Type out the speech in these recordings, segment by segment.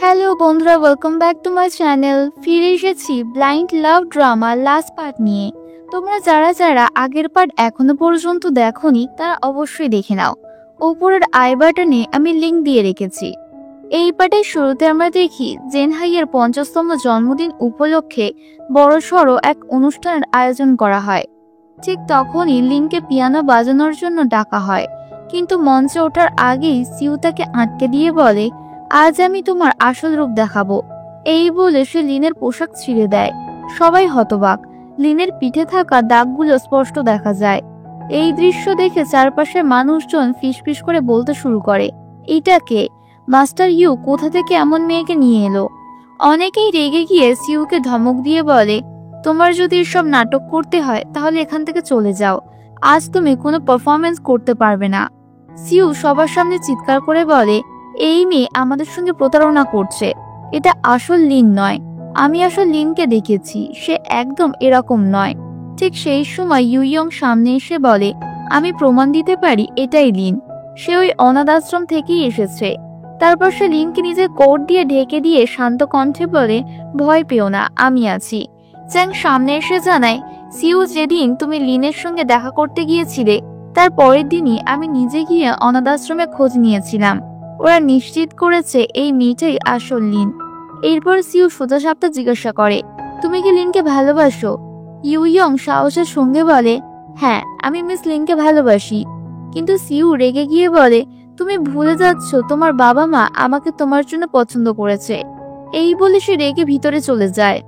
Hello বন্ধুরা, welcome back to my channel. ফিরে এসেছি ব্লাইন্ড লাভ ড্রামা লাস্ট পার্ট নিয়ে। তোমরা যারা যারা আগের পার্ট এখনো পর্যন্ত দেখোনি তারা অবশ্যই দেখে নাও। উপরের আই বাটনে আমি লিংক দিয়ে রেখেছি। এই পার্টের শুরুতে আমরা দেখি জেনহাইয়ের 50তম জন্মদিন উপলক্ষে বড়সড় এক অনুষ্ঠানের আয়োজন করা হয়। ঠিক তখনই লিংকে পিয়ানো বাজানোর জন্য ডাকা হয়, কিন্তু মঞ্চে ওঠার আগেই সিউ তাকে আটকে দিয়ে বলে, আজ আমি তোমার আসল রূপ দেখাবো। এই বলে সে লিনের পোশাক ছিঁড়ে দেয়। সবাই হতবাক। লিনের পিঠে থাকা দাগগুলো স্পষ্ট দেখা যায়। এই দৃশ্য দেখে চারপাশের মানুষজন ফিসফিস করে বলতে শুরু করে, এটা কে? মাস্টার ইউ কোথা থেকে এমন মেয়েকে নিয়ে এলো? অনেকেই রেগে গিয়ে সিউকে ধমক দিয়ে বলে, তোমার যদি এসব নাটক করতে হয় তাহলে এখান থেকে চলে যাও। আজ তুমি কোনো পারফরমেন্স করতে পারবে না। সিউ সবার সামনে চিৎকার করে বলে, এই মেয়ে আমাদের সঙ্গে প্রতারণা করছে। এটা আসল লিন নয়। আমি আসল লিনকে দেখেছি, সে একদম এরকম নয়। ঠিক সেই সময় ইউইয়ং সামনে এসে বলে, আমি প্রমাণ দিতে পারি এটাই লিন। সে ওই অনাথ আশ্রম থেকেই এসেছে। তারপর সে লিনকে নিজের কোট দিয়ে ঢেকে দিয়ে শান্ত কণ্ঠে বলে, ভয় পেও না, আমি আছি। চ্যাং সামনে এসে জানায়, সিউ, যেদিন তুমি লিনের সঙ্গে দেখা করতে গিয়েছিলে তার পরের দিনই আমি নিজে গিয়ে অনাথ আশ্রমে খোঁজ নিয়েছিলাম। ওরা নিশ্চিত করেছে এই মেয়েটাই আসল লিন। এরপর সিউ সোজাসাপটা জিজ্ঞাসা করে, তুমি কি লিনকে ভালোবাসো? ইউইয়ং সাহসের সঙ্গে বলে, হ্যাঁ, আমি মিস লিনকে ভালোবাসি। কিন্তু সিউ রেগে গিয়ে বলে, তুমি ভুলে যাচ্ছ তোমার বাবা মা আমাকে তোমার জন্য পছন্দ করেছে। এই বলে সে রেগে ভিতরে চলে যায়।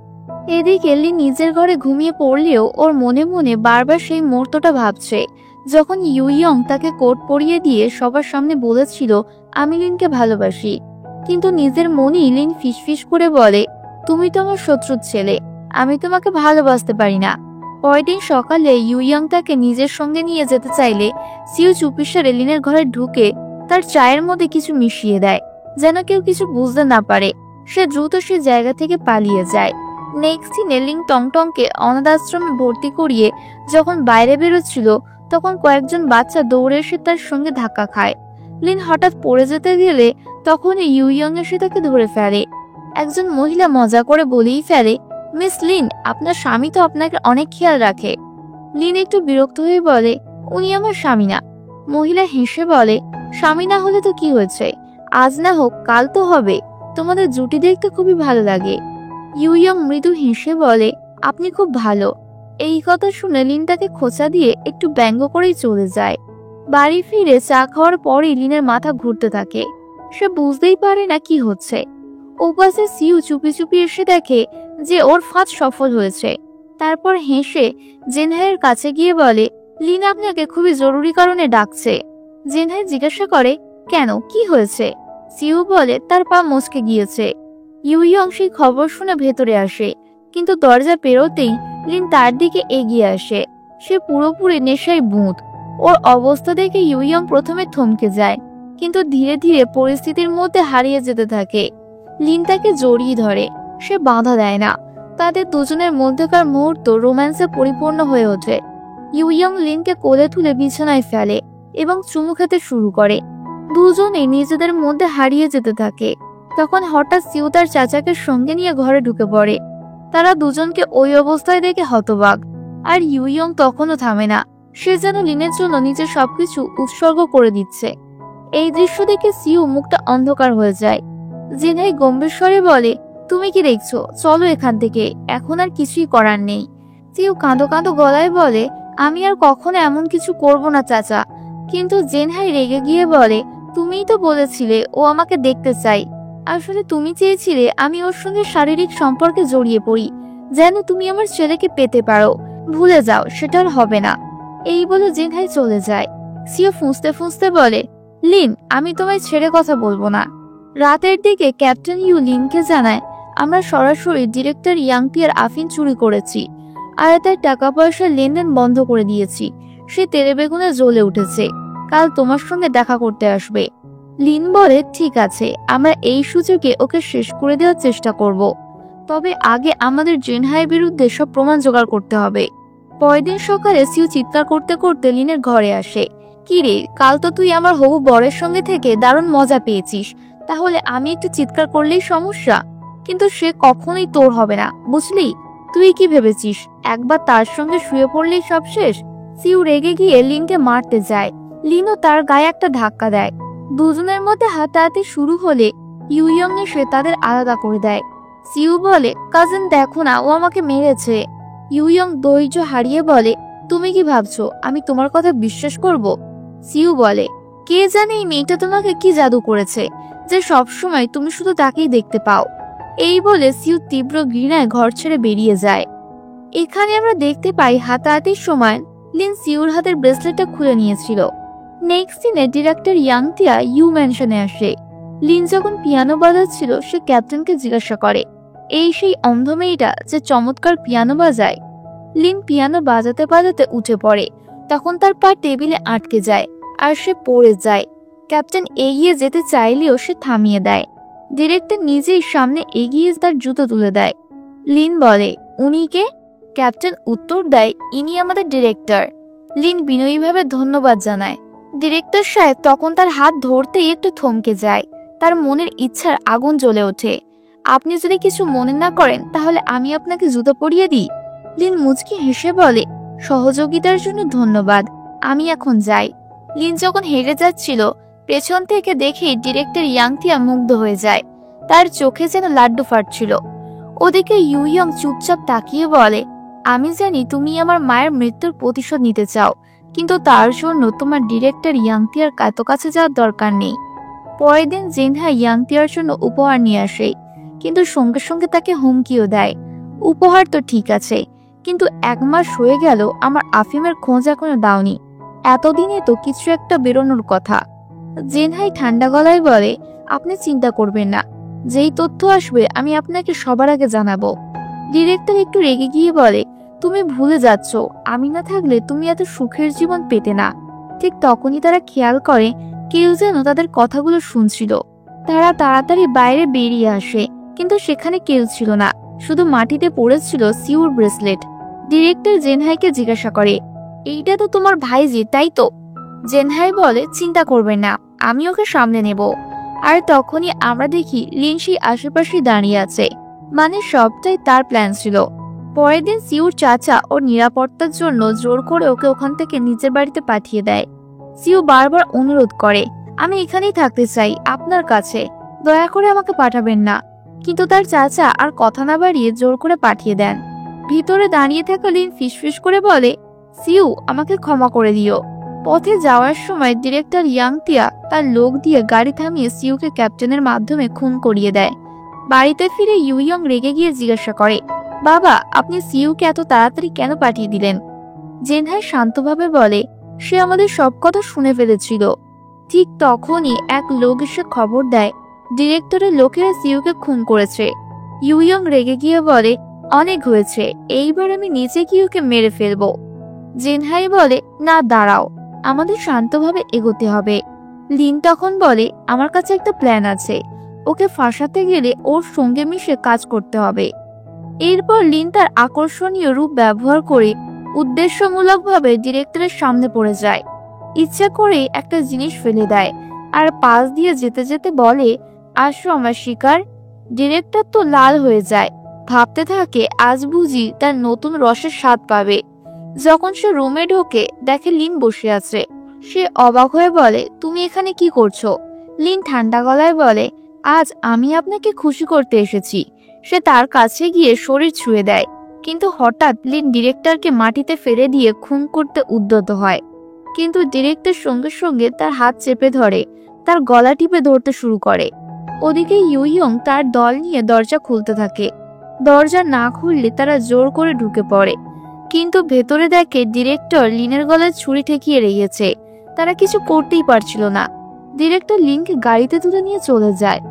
এদিকে লিন নিজের ঘরে ঘুমিয়ে পড়লেও ওর মনে মনে বারবার সেই মুহূর্তটা ভাবছে, যখন ইউইয়ং তাকে কোট পরিয়ে দিয়ে সবার সামনে বলেছিল, আমি লিনকে ভালোবাসি। কিন্তু নিজের মনেই লিন ফিসফিস করে বলে, তুমি তো আমার শত্রুর ছেলে, আমি তোমাকে ভালোবাসতে পারি না। পরের দিন সকালে ইউইয়ং তাকে নিজের সঙ্গে নিয়ে যেতে চাইলে সিউ চুপিসারে লিনের ঘরে ঢুকে তার চায়ের মধ্যে কিছু মিশিয়ে দেয়, যেন কেউ কিছু বুঝতে না পারে। সে দ্রুত সে জায়গা থেকে পালিয়ে যায়। নেক্সট দিনে লিন টংটংকে অনাথ আশ্রমে ভর্তি করিয়ে যখন বাইরে বেরোচ্ছিল তখন কয়েকজন বাচ্চা দৌড়ে এসে তার সঙ্গে ধাক্কা খায়। লিন হঠাৎ পড়ে যেতে গেলে তখনই ইউইয়ং এসে তাকে ধরে ফেলে। একজন মহিলা মজা করে বলেই ফেলে, মিস লিন, আপনার স্বামী তো আপনাকে অনেক খেয়াল রাখে। লিন একটু বিরক্ত হয়ে বলে, উনি আমার স্বামী না। মহিলা হেসে বলে, স্বামী না হলে তো কি হয়েছে, আজ না হোক কাল তো হবে। তোমাদের জুটি দেখতে খুবই ভালো লাগে। ইউইয়ং মৃদু হেসে বলে, আপনি খুব ভালো। এই কথা শুনে লিন তাকে খোঁচা দিয়ে একটু ব্যঙ্গ করেই চলে যায়। বাড়ি ফিরে চা খাওয়ার পরই লিনের মাথা ঘুরতে থাকে। সে বুঝতেই পারে না কি হচ্ছে। ওপাশে সিউ চুপি চুপি এসে দেখে যে ওর ফাঁদ সফল হয়েছে। তারপর হেসে জেনহাইয়ের কাছে গিয়ে বলে, লিন আপনাকে খুবই জরুরি কারণে ডাকছে। জেনহাই জিজ্ঞাসা করে, কেন, কি হয়েছে? সিউ বলে, তার পা মচকে গিয়েছে। ইউইয়ং সেই খবর শুনে ভেতরে আসে, কিন্তু দরজা পেরোতেই লিন তার দিকে এগিয়ে আসে। সে পুরোপুরি নেশায় বুঁদ। ওর অবস্থা দেখে ইউইয়ং প্রথমে থমকে যায়, কিন্তু ধীরে ধীরে পরিস্থিতির মধ্যে হারিয়ে যেতে থাকে। লিন তাকে জড়িয়ে ধরে। সে বাধা দেয় না। তাদের দুজনের মধ্যকার মুহূর্ত রোম্যান্সে পরিপূর্ণ হয়ে ওঠে। ইউইয়ং লিনকে কোলে তুলে বিছানায় ফেলে এবং চুমু খেতে শুরু করে। দুজনেই নিজেদের মধ্যে হারিয়ে যেতে থাকে। তখন হঠাৎ সিউ তার চাচাকে সঙ্গে নিয়ে ঘরে ঢুকে পড়ে। তারা দুজনকে ওই অবস্থায় দেখে হতবাক। আর ইউইয়ং তখনও থামে না। সে যেন লিনের জন্য নিজের সবকিছু উৎসর্গ করে দিচ্ছে। এই দৃশ্য দেখে সিউ মুখটা অন্ধকার হয়ে যায়। জেনহাই গম্ভীর স্বরে বলে, তুমি কি দেখছো? চলো এখান থেকে, এখন আর কিছুই করার নেই। সিউ কাঁদো কাঁদো গলায় বলে, আমি আর কখনো এমন কিছু করব না চাচা। কিন্তু জেনহাই রেগে গিয়ে বলে, তুমিই তো বলেছিলে ও আমাকে দেখতে চাই। আসলে তুমি চেয়েছিলে আমি ওর সঙ্গে শারীরিক সম্পর্কে জড়িয়ে পড়ি, যেন তুমি আমার ছেলেকে পেতে পারো। ভুলে যাও, সেটা আর হবে না। এই বলে জেনহাই চলে যায়। সিও ফুঁসতে ফুঁসতে বলে, লিন, আমি তোমায় ছেড়ে কথা বলবো না। রাতের দিকে ক্যাপ্টেন ইউ লিনকে জানায়, আমরা সরাসরি ডিরেক্টর ইয়াংতিয়ার আফিন চুরি করেছি আর তার টাকা পয়সার লেনদেন বন্ধ করে দিয়েছি। সে তেলে বেগুনে জ্বলে উঠেছে। কাল তোমার সঙ্গে দেখা করতে আসবে। লিন বলে, ঠিক আছে, আমরা এই সুযোগে ওকে শেষ করে দেওয়ার চেষ্টা করব। তবে আগে আমাদের জেনহাইয়ের বিরুদ্ধে সব প্রমাণ জোগাড় করতে হবে। পরের দিন সকালে সিউ চিৎকার করতে করতে লিনের ঘরে আসে। কি রে, কাল তো তুই আমার হবু বরের সঙ্গে থেকে দারুণ মজা পেয়েছিস, তাহলে আমি একটু চিৎকার করলেই সমস্যা, কিন্তু সে কখনোই তোর হবে না, বুঝলি? তুই কি ভেবেছিস একবার তার সঙ্গে শুয়ে পড়লেই সব শেষ? সিউ রেগে গিয়ে লিনকে মারতে যায়। লিনও তার গায়ে একটা ধাক্কা দেয়। দুজনের মধ্যে হাতাহাতি শুরু হলে ইউইয়ং এসে তাদের আলাদা করে দেয়। সিউ বলে, কাজিন দেখো না, ও আমাকে মেরেছে। ইউইয়ং ধৈর্য হারিয়ে বলে, তুমি কি ভাবছো আমি তোমার কথা বিশ্বাস করব? সিউ বলে, কে জানে এই মেয়েটা তোমাকে কি জাদু করেছে যে সবসময় তুমি শুধু তাকেই দেখতে পাও। এই বলে সিউ তীব্র ঘৃণায় ঘর ছেড়ে বেরিয়ে যায়। এখানে আমরা দেখতে পাই হাতাহাতির সময় লিন সিউর হাতের ব্রেসলেটটা খুলে নিয়েছিল। নেক্সট সিনে ডিরেক্টর ইয়াংতিয়া ইউ ম্যানশনে আসে। লিন যখন পিয়ানো বাজাচ্ছিল সে ক্যাপ্টেনকে জিজ্ঞাসা করে, এই সেই অন্ধ মেয়েটা যে চমৎকার পিয়ানো বাজায়? লিন পিয়ানো বাজাতে বাজাতে উঠে পড়ে। তখন তার পা টেবিলে আটকে যায় আর সে পড়ে যায়। ক্যাপ্টেন এগিয়ে যেতে চাইলেও সে থামিয়ে দেয়। ডিরেক্টর নিজেই সামনে এগিয়ে তার জুতো তুলে দেয়। লিন বলে, উনি কে? ক্যাপ্টেন উত্তর দেয়, ইনি আমাদের ডিরেক্টর। লিন বিনয়ীভাবে ধন্যবাদ জানায়। ডিরেক্টর সাহেব তখন তার হাত ধরতেই একটু থমকে যায়। তার মনের ইচ্ছার আগুন জ্বলে ওঠে। আপনি যদি কিছু মনে না করেন তাহলে আমি আপনাকে জুতো পরিয়ে দিই। লিন মুচকি হেসে বলে, সহযোগিতার জন্য ধন্যবাদ, আমি এখন যাই। লিন যখন হেরে যাচ্ছিল পেছন থেকে দেখে ডিরেক্টর ইয়াংতিয়া মুগ্ধ হয়ে যায়। তার চোখে যেন লাড্ডু ফাটছিল। ওদিকে ইউইয়ং চুপচাপ তাকিয়ে বলে, আমি জানি তুমি আমার মায়ের মৃত্যুর প্রতিশোধ নিতে চাও, কিন্তু তার জন্য তোমার ডিরেক্টর ইয়াংতিয়ার এত কাছে যাওয়ার দরকার নেই। পরের দিন জেনহা ইয়াংতিয়ার জন্য উপহার নিয়ে আসে, কিন্তু সঙ্গে সঙ্গে তাকে হুমকিও দেয়। উপহার তো ঠিক আছে, কিন্তু 1 মাস হয়ে গেল আমার আফিমের খোঁজ এখনো দাওনি। এতদিনে তো কিছু একটা বেরোনোর কথা। জেনহাই ঠান্ডা গলায় বলে, আপনি চিন্তা করবেন না, যেই তথ্য আসবে আমি আপনাকে সবার আগে জানাবো। ডিরেক্টর একটু রেগে গিয়ে বলে, তুমি ভুলে যাচ্ছ, আমি না থাকলে তুমি এত সুখের জীবন পেতে না। ঠিক তখনই তারা খেয়াল করে কেউ যেন তাদের কথাগুলো শুনছিল। তারা তাড়াতাড়ি বাইরে বেরিয়ে আসে, কিন্তু সেখানে কেউ ছিল না, শুধু মাটিতে পড়েছিল সিউর ব্রেসলেট। ডিরেক্টর জেনহাইকে জিজ্ঞাসা করে, এইটা তো তোমার ভাইজি, তাই তো? জেনহাই বলে, চিন্তা করবেন না, আমি ওকে সামনে নেব। আর তখনই আমরা দেখি লিন সেই আশেপাশে দাঁড়িয়ে আছে, মানে সবটাই তার প্ল্যান ছিল। পরের দিন সিউর চাচা ওর নিরাপত্তার জন্য জোর করে ওকে ওখান থেকে নিজের বাড়িতে পাঠিয়ে দেয়। সিউ বারবার অনুরোধ করে, আমি এখানেই থাকতে চাই আপনার কাছে, দয়া করে আমাকে পাঠাবেন না। কিন্তু তার চাচা আর কথা না বাড়িয়ে জোর করে পাঠিয়ে দেন। ভিতরে দাঁড়িয়ে থাকা লিন ফিসফিস করে বলে, সিউ আমাকে ক্ষমা করে দিও। পথে যাওয়ার সময় ডিরেক্টর ইয়াংতিয়া তার লোক দিয়ে গাড়ি থামিয়ে সিউকে ক্যাপ্টেনের মাধ্যমে খুন করিয়ে দেয়। বাড়িতে ফিরে ইউইয়ং রেগে গিয়ে জিজ্ঞাসা করে, বাবা আপনি সিউকে এত তাড়াতাড়ি কেন পাঠিয়ে দিলেন? জেনহাই শান্তভাবে বলে, সে আমাদের সব কথা শুনে ফেলেছিল। ঠিক তখনই এক লোক এসে খবর দেয় ডিরেক্টরের লোকেরা সিউকে খুন করেছে। ইউইয়ং রেগে গিয়ে বলে, অনেক হয়েছে, এইবার আমি নিজে গিয়ে ওকে মেরে ফেলবো। জেনহাই বলে, না দাঁড়াও, আমাদের শান্তভাবে এগোতে হবে। লিন তখন বলে, আমার কাছে একটা প্ল্যান আছে, ওকে ফাঁসাতে গেলে ওর সঙ্গে মিশে কাজ করতে হবে। এরপর লিন তার আকর্ষণীয় রূপ ব্যবহার করে উদ্দেশ্যমূলকভাবে ডিরেক্টরের সামনে পড়ে যায়। ইচ্ছা করে একটা জিনিস ফেলে দেয় আর পাশ দিয়ে যেতে যেতে বলে, আসো আমার শিকার। ডিরেক্টর তো লাল হয়ে যায়, ভাবতে থাকে আজ বুঝি তার নতুন রসের স্বাদ পাবে। যখন সে রুমে ঢোকে দেখে লিন বসে আছে। সে অবাক হয়ে বলে, তুমি এখানে কি করছো? লিন ঠান্ডা গলায় বলে, আজ আমি আপনাকে খুশি করতে এসেছি। সে তার কাছে গিয়ে শরীর ছুঁয়ে দেয়, কিন্তু হঠাৎ লিন ডিরেক্টরকে মাটিতে ফেলে দিয়ে খুন করতে উদ্যত হয়। কিন্তু ডিরেক্টর সঙ্গে সঙ্গে তার হাত চেপে ধরে, তার গলা টিপে ধরতে শুরু করে। ওদিকে ইউইয়ং তার দল নিয়ে দরজা খুলতে থাকে। দরজা না খুললে তারা জোর করে ঢুকে পড়ে, কিন্তু ভেতরে দেখে ডিরেক্টর লিনের গলায় ছুরি ঠেকিয়ে রেখেছে। তারা কিছু করতেই পারছিল না। ডিরেক্টর লিনকে গাড়িতে তুলে নিয়ে চলে যায়।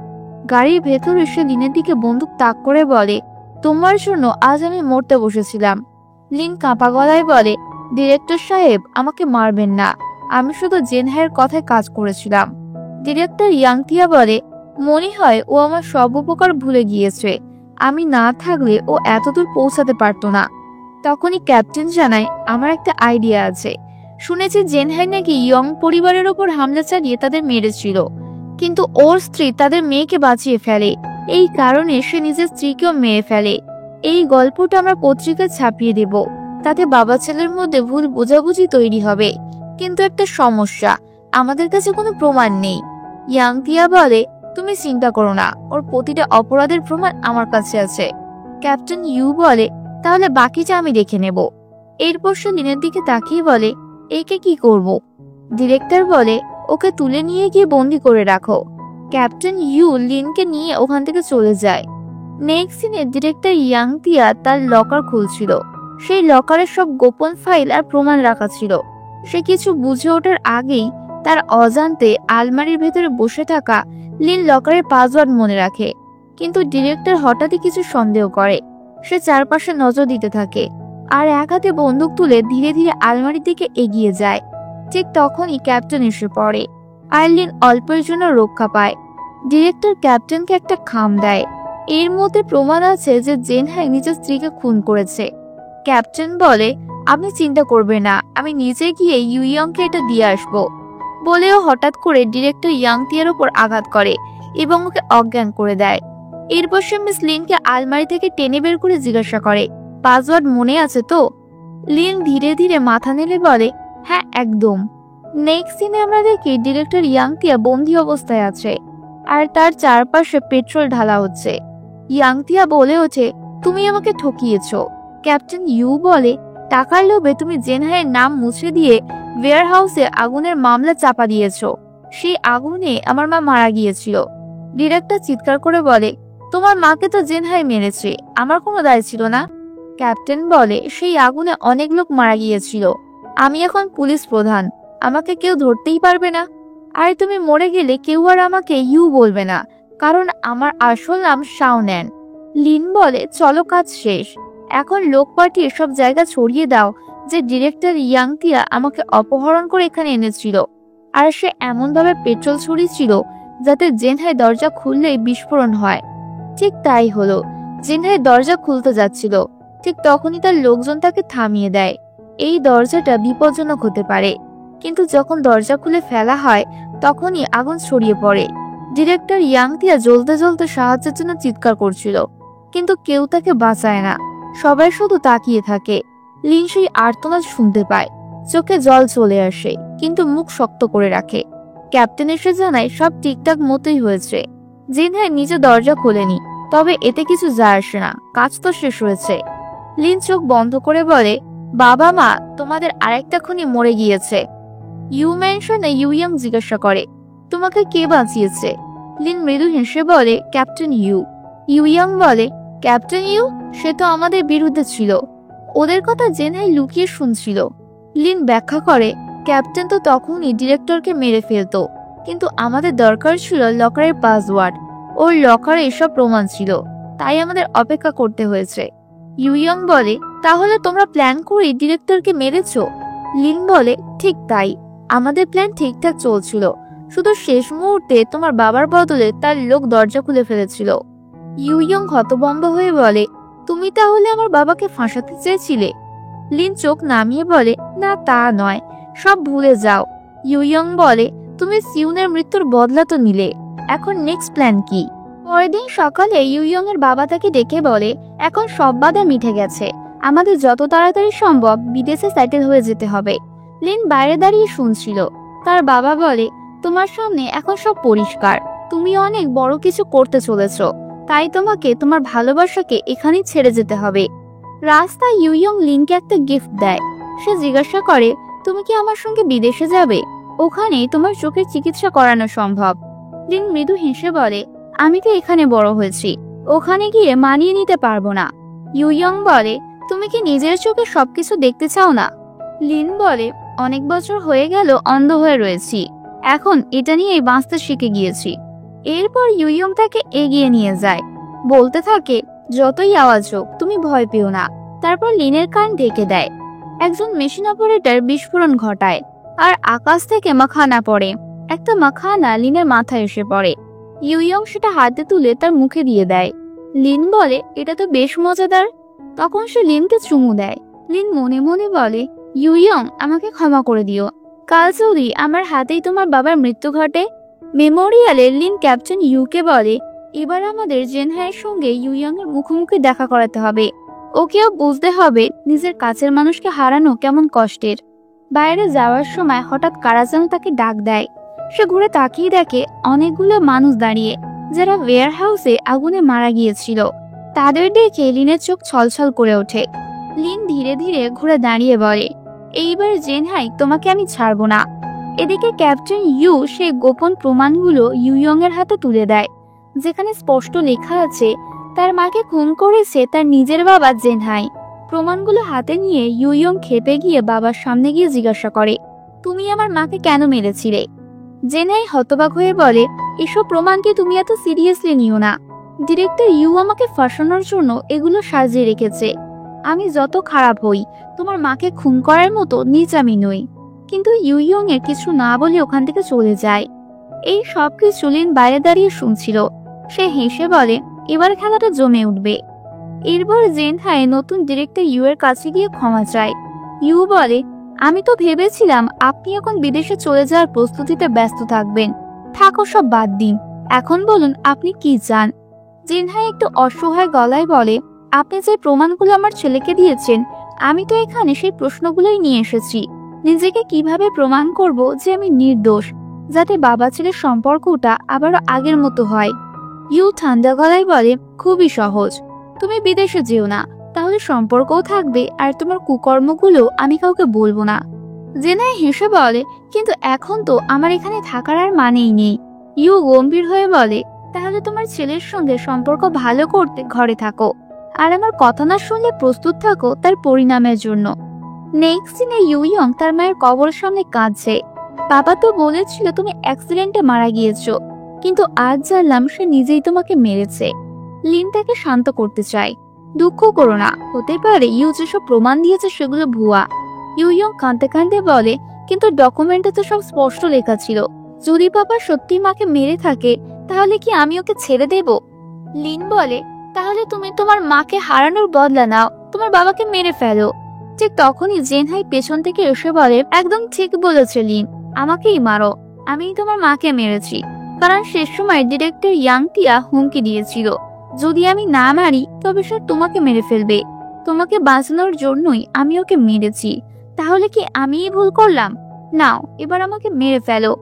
গাড়ির ভেতরে সে লিনের দিকে বন্দুক তাক করে বলে, তোমার জন্য আজ আমি মরতে বসেছিলাম। লিন কাঁপা গলায় বলে, ডিরেক্টর সাহেব আমাকে মারবেন না, আমি শুধু জেনহাইয়ের কথায় কাজ করেছিলাম। ডিরেক্টর ইয়াংতিয়া বলে, মনে হয় ও আমার সব উপকার ভুলে গিয়েছে, আমি না থাকলে ও এতদূর পৌঁছাতে পারতো না। তখনই ক্যাপ্টেন জানায়, আমার একটা আইডিয়া আছে। শুনেছি জেনহাই নাকি ইয়ং পরিবারের ওপর হামলা চালিয়ে তাদের মেরেছিল। কিন্তু ওর স্ত্রী তাদের মেয়েকে বাঁচিয়ে ফেলে। এই কারণে সে নিজের স্ত্রীকেও মেরে ফেলে। এই গল্পটা আমরা পত্রিকায় ছাপিয়ে দেব, তাতে বাবা ছেলের মধ্যে ভুল বোঝাবুঝি তৈরি হবে। কিন্তু একটা সমস্যা, আমাদের কাছে কোনো প্রমাণ নেই। ইয়াং তিয়া বলে, তুমি চিন্তা করো না, ওর প্রতিটা অপরাধের প্রমাণ আমার কাছে আছে। ক্যাপ্টেন ইউ বলে, তাহলে বাকিটা আমি দেখে নেব। এরপর সে লিনের দিকে তাকিয়ে বলে, একে কি করব? ডিরেক্টর বলে, ওকে তুলে নিয়ে গিয়ে বন্দি করে রাখো। ক্যাপ্টেন ইউ লিনকে নিয়ে ওখান থেকে চলে যায়। নেক্সট সিনে ডিরেক্টর ইয়াং তিয়া তার লকার খুলছিল। সেই লকারে সব গোপন ফাইল আর প্রমাণ রাখা ছিল। সে কিছু বুঝে ওঠার আগেই তার অজান্তে আলমারির ভেতরে বসে থাকা লিন লকারের পাসওয়ার্ড মনে রাখে। কিন্তু ডিরেক্টর হঠাৎই কিছু সন্দেহ করে। সে চারপাশে নজর দিতে থাকে আর এক হাতে বন্দুক তুলে ধীরে ধীরে আলমারির দিকে এগিয়ে যায়। ঠিক তখনই ক্যাপ্টেন এসে পড়ে আর লিন অল্পের জন্য রক্ষা পায়। ডিরেক্টর ক্যাপ্টেনকে একটা খাম দেয়। এর মধ্যে প্রমাণ আছে যে জেনহাই নিজের স্ত্রীকে খুন করেছে। ক্যাপ্টেন বলে, আপনি চিন্তা করবেন না, আমি নিজে গিয়ে ইউইয়ংকে এটা দিয়ে আসবো। বলেও হঠাৎ করে ডিরেক্টর ইয়াং তিয়ার উপর আঘাত করে এবং ওকে অজ্ঞান করে দেয়। এরপর সে মিস লিনকে আলমারি থেকে টেনে বের করে জিজ্ঞাসা করে, পাসওয়ার্ড মনে আছে তো? লিন ধীরে ধীরে মাথা নেড়ে বলে, হ্যাঁ একদম। নেক্সট সিনে আমরা দেখি ডিরেক্টর ইয়াং তিয়া বন্দী অবস্থায় আছে আর তার চারপাশে পেট্রোল ঢালা হচ্ছে। ইয়াং তিয়া বলে ওঠে, তুমি আমাকে ঠকিয়েছ। ক্যাপ্টেন ইউ বলে, টাকার লোভে তুমি জেনহাইয়ের নাম মুছে দিয়ে ওয়্যার হাউসে আগুনের মামলা চাপা দিয়েছ। সেই আগুনে আমার মা মারা গিয়েছিল। ডিরেক্টর চিৎকার করে বলে, তোমার মাকে তো জেনহাই মেরেছে, আমার কোনো দায় ছিল না। ক্যাপ্টেন বলে, সেই আগুনে অনেক লোক মারা গিয়েছিল। আমি এখন পুলিশ প্রধান, আমাকে কেউ ধরতেই পারবে না। আর তুমি মরে গেলে কেউ আর আমাকে ইউ বলবে না, কারণ আমার আসল নাম শাওন্যান। লিন বলে, চলো কাজ শেষ, এখন লোক পাঠিয়ে সব জায়গা ছড়িয়ে দাও যে ডিরেক্টর ইয়াং তিয়া আমাকে অপহরণ করে এখানে এনেছিল। আর সে এমনভাবে পেট্রোল ছড়িয়েছিল যাতে জেনহাই দরজা খুললেই বিস্ফোরণ হয়। ঠিক তাই হলো। জেনহাই দরজা খুলতে যাচ্ছিল, ঠিক তখনই তার লোকজন তাকে থামিয়ে দেয়। এই দরজাটা বিপজ্জনক হতে পারে। কিন্তু যখন দরজা খুলে ফেলা হয় তখনই আগুন ছড়িয়ে পড়ে। ডিরেক্টর ইয়াং তিয়া জ্বলতে জ্বলতে সাহায্যের জন্য চিৎকার করছিল, কিন্তু কেউ তাকে বাঁচায় না। সবাই শুধু তাকিয়ে থাকে। লিন সেই আর্তনাদ শুনতে পায়, চোখে জল চলে আসে, কিন্তু মুখ শক্ত করে রাখে। ক্যাপ্টেন এসে জানায় সব ঠিকঠাক মতোই হয়েছে। জেনহাই নিজে দরজা খোলেনি, তবে এতে কিছু যায় আসে না, কাজ তো শেষ হয়েছে। লিন চোখ বন্ধ করে বলে, বাবা মা তোমাদের আরেকটা খুনি মরে গিয়েছে। ইউ মেনশনে ইউইয়ং জিজ্ঞাসা করে, তোমাকে কে বাঁচিয়েছে? লিন মৃদু হেসে বলে, ক্যাপ্টেন ইউ। ইউইয়ং বলে, ক্যাপ্টেন ইউ? সে তো আমাদের বিরুদ্ধে ছিল। ওদের কথা জেনহাই লুকিয়ে শুনছিল। লিন ব্যাখ্যা করে, ক্যাপ্টেন তো তখনই ডিরেক্টরকে মেরে ফেলতো, কিন্তু আমাদের দরকার ছিল লকারের পাসওয়ার্ড। ওর লকারে এসব প্রমাণ ছিল, তাই আমাদের অপেক্ষা করতে হয়েছে। ইউইয়ং বলে, তাহলে তোমরা প্ল্যান করে ডিরেক্টরকে মেরেছো? লিন বলে, ঠিক তাই, আমাদের প্ল্যান ঠিকঠাক চলছিল, শুধু শেষ মুহূর্তে তোমার বাবার বদলে তার লোক দরজা খুলে ফেলেছিল। ইউইয়ং হতভম্ব হয়ে বলে, তুমি তাহলে আমার বাবাকে ফাঁসাতে চেয়েছিলে? লিন চোখ নামিয়ে বলে, না তা নয়, সব ভুলে যাও। ইউইয়ং বলে, তুমি সিউনের মৃত্যুর বদলা তো নিলে, এখন নেক্সট প্ল্যান কি? পরের দিন সকালে ইউইয়ং এর বাবা তাকে ডেকে বলে, এখন সব বাধা মিটে গেছে, আমাদের যত তাড়াতাড়ি সম্ভব বিদেশে সেটেল হয়ে যেতে হবে। লিন বাইরে দাঁড়িয়ে শুনছিল। তার বাবা বলে, তোমার সামনে এখন সব পরিষ্কার, তুমি অনেক বড় কিছু করতে চলেছ, তাই তোমাকে তোমার ভালোবাসাকে এখানেই ছেড়ে যেতে হবে। রাস্তায় ইউইয়ং লিনকে একটা গিফট দেয়। সে জিজ্ঞাসা করে, তুমি কি আমার সঙ্গে বিদেশে যাবে? ওখানে তোমার চোখের চিকিৎসা করানো সম্ভব। লিন মৃদু হেসে বলে, আমি তো এখানে বড় হয়েছি, ওখানে গিয়ে মানিয়ে নিতে পারবো না। ইউইয়ং বলে, তুমি কি নিজের চোখে সবকিছু দেখতে চাও না? লিন বলে, অনেক বছর হয়ে গেল অন্ধ হয়ে রয়েছি, এখন এটা নিয়েই বাঁচতে শিখে গিয়েছি। এরপর ইউইয়ং তাকে এগিয়ে নিয়ে যায়, বলতে থাকে, যতই আওয়াজ হোক তুমি ভয় পেও না। তারপর লিনের কান ঢেকে দেয়। একজন মেশিন অপারেটর বিস্ফোরণ ঘটায় আর আকাশ থেকে মাখানা পড়ে। একটা মাখানা লিনের মাথায় এসে পড়ে। ইউইয়ং সেটা হাতে তুলে তার মুখে দিয়ে দেয়। লিন বলে, এটা তো বেশ মজাদার। তখন সে লিনকে চুমু দেয়। লিন মনে মনে বলে, ইউইয়ং আমাকে ক্ষমা করে দিও, কাল যদি আমার হাতেই তোমার বাবার মৃত্যু ঘটে। মেমোরিয়ালে লিন ক্যাপ্টেন ইউকে বলে, এবার আমাদের জেনহাইয়ের সঙ্গে ইউইয়ং এর মুখোমুখি দেখা করাতে হবে। ওকেও বুঝতে হবে নিজের কাছের মানুষকে হারানো কেমন কষ্টের। বাইরে যাওয়ার সময় হঠাৎ কারা যেন তাকে ডাক দেয়। সে ঘুরে তাকিয়ে দেখে অনেকগুলো মানুষ দাঁড়িয়ে, যারা ওয়্যার হাউসে আগুনে মারা গিয়েছিল। তাদের দেখে লিনের চোখ ছলছল করে ওঠে। লিন ধীরে ধীরে ঘুরে দাঁড়িয়ে বলে, এইবার জেনহাই তোমাকে আমি ছাড়বো না। এদিকে ক্যাপ্টেন ইউ সেই গোপন প্রমাণগুলো ইউইয়ং এর হাতে তুলে দেয়, যেখানে স্পষ্ট লেখা আছে তার মাকে খুন করেছে তার নিজের বাবা জেনহাই। প্রমাণগুলো হাতে নিয়ে ইউইয়ং খেপে গিয়ে বাবার সামনে গিয়ে জিজ্ঞাসা করে, তুমি আমার মাকে কেন মেরেছিলে? জেনহাই হতবাক হয়ে বলে, এসব প্রমাণকে তুমি এত সিরিয়াসলি নিও না। ডিরেক্টর ইউ আমাকে ফাঁসানোর জন্য এগুলো সাজিয়ে রেখেছে। আমি যত খারাপ হই, তোমার মাকে খুন করার মতো নিচ আমি নই। কিন্তু ইউইয়ং এর কিছু না বলে ওখান থেকে চলে যায়। এই সব কিছু লিন বাইরে দাঁড়িয়ে শুনছিল। সে হেসে বলে, এবার খেলাটা জমে উঠবে। এরপর জেনহাই নতুন ডিরেক্টর ইউ এর কাছে গিয়ে ক্ষমা চায়। ইউ বলে, আমি তো ভেবেছিলাম আপনি এখন বিদেশে চলে যাওয়ার প্রস্তুতিতে ব্যস্ত থাকবেন। থাকো সব বাদ দিন, এখন বলুন আপনি কি চান। জেনহাই একটু অসহায় গলায় বলে, আপনি যে প্রমাণগুলো আমার ছেলেকে দিয়েছেন, আমি তো এখানে সেই প্রশ্নগুলোই নিয়ে এসেছি। নিজেকে কিভাবে প্রমাণ করব যে আমি নির্দোষ, যাতে বাবা ছেলের সম্পর্কটা আবারও আগের মতো হয়। ইউ ঠান্ডা গলায় বলে, খুবই সহজ। তুমি বিদেশে যেও না, তাহলে সম্পর্কও থাকবে আর তোমার কুকর্মগুলো আমি কাউকে বলবো না। জেনাই হেসে বলে, কিন্তু এখন তো আমার এখানে থাকার আর মানেই নেই। ইউ গম্ভীর হয়ে বলে, তাহলে তোমার ছেলের সঙ্গে সম্পর্ক ভালো করতে ঘরে থাকো, আর আমার কথা না শুনলে প্রস্তুত থাকো তার পরিণামের জন্য। নেক্সট দিনে ইউইয়ং তার মায়ের কবরের সামনে কাঁদছে। বাবা তো বলেছিল তুমি অ্যাক্সিডেন্টে মারা গিয়েছো, কিন্তু আজ জানলাম সে নিজেই তোমাকে মেরেছে। লিন তাকে শান্ত করতে চায়। দুঃখ করো না, হতে পারে ইউ যেসব প্রমাণ দিয়েছে সেগুলো ভুয়া। ইউইয়ং কাঁদতে কাঁদতে বলে, কিন্তু ডকুমেন্টে তো সব স্পষ্ট লেখা ছিল। যদি বাবা সত্যি মাকে মেরে থাকে, তাহলে কি আমি ওকে ছেড়ে দেব? লিন বলে, তাহলে তুমি তোমার মাকে হারানোর বদলা নাও, তোমার বাবাকে মেরে ফেলো। ঠিক তখনই জেনহাই পেছন থেকে এসে বলে, একদম ঠিক বলেছে লিন, আমাকেই মারো। আমিই তোমার মাকে মেরেছি, কারণ শেষ সময় ডিরেক্টর ইয়াং টিয়া হুমকি দিয়েছিল, যদি আমি না মারি তবে সে তোমাকে মেরে ফেলবে। তোমাকে বাঁচানোর জন্যই আমি ওকে মেরেছি। তাহলে কি আমিই ভুল করলাম? নাও, এবার আমাকে মেরে ফেলো।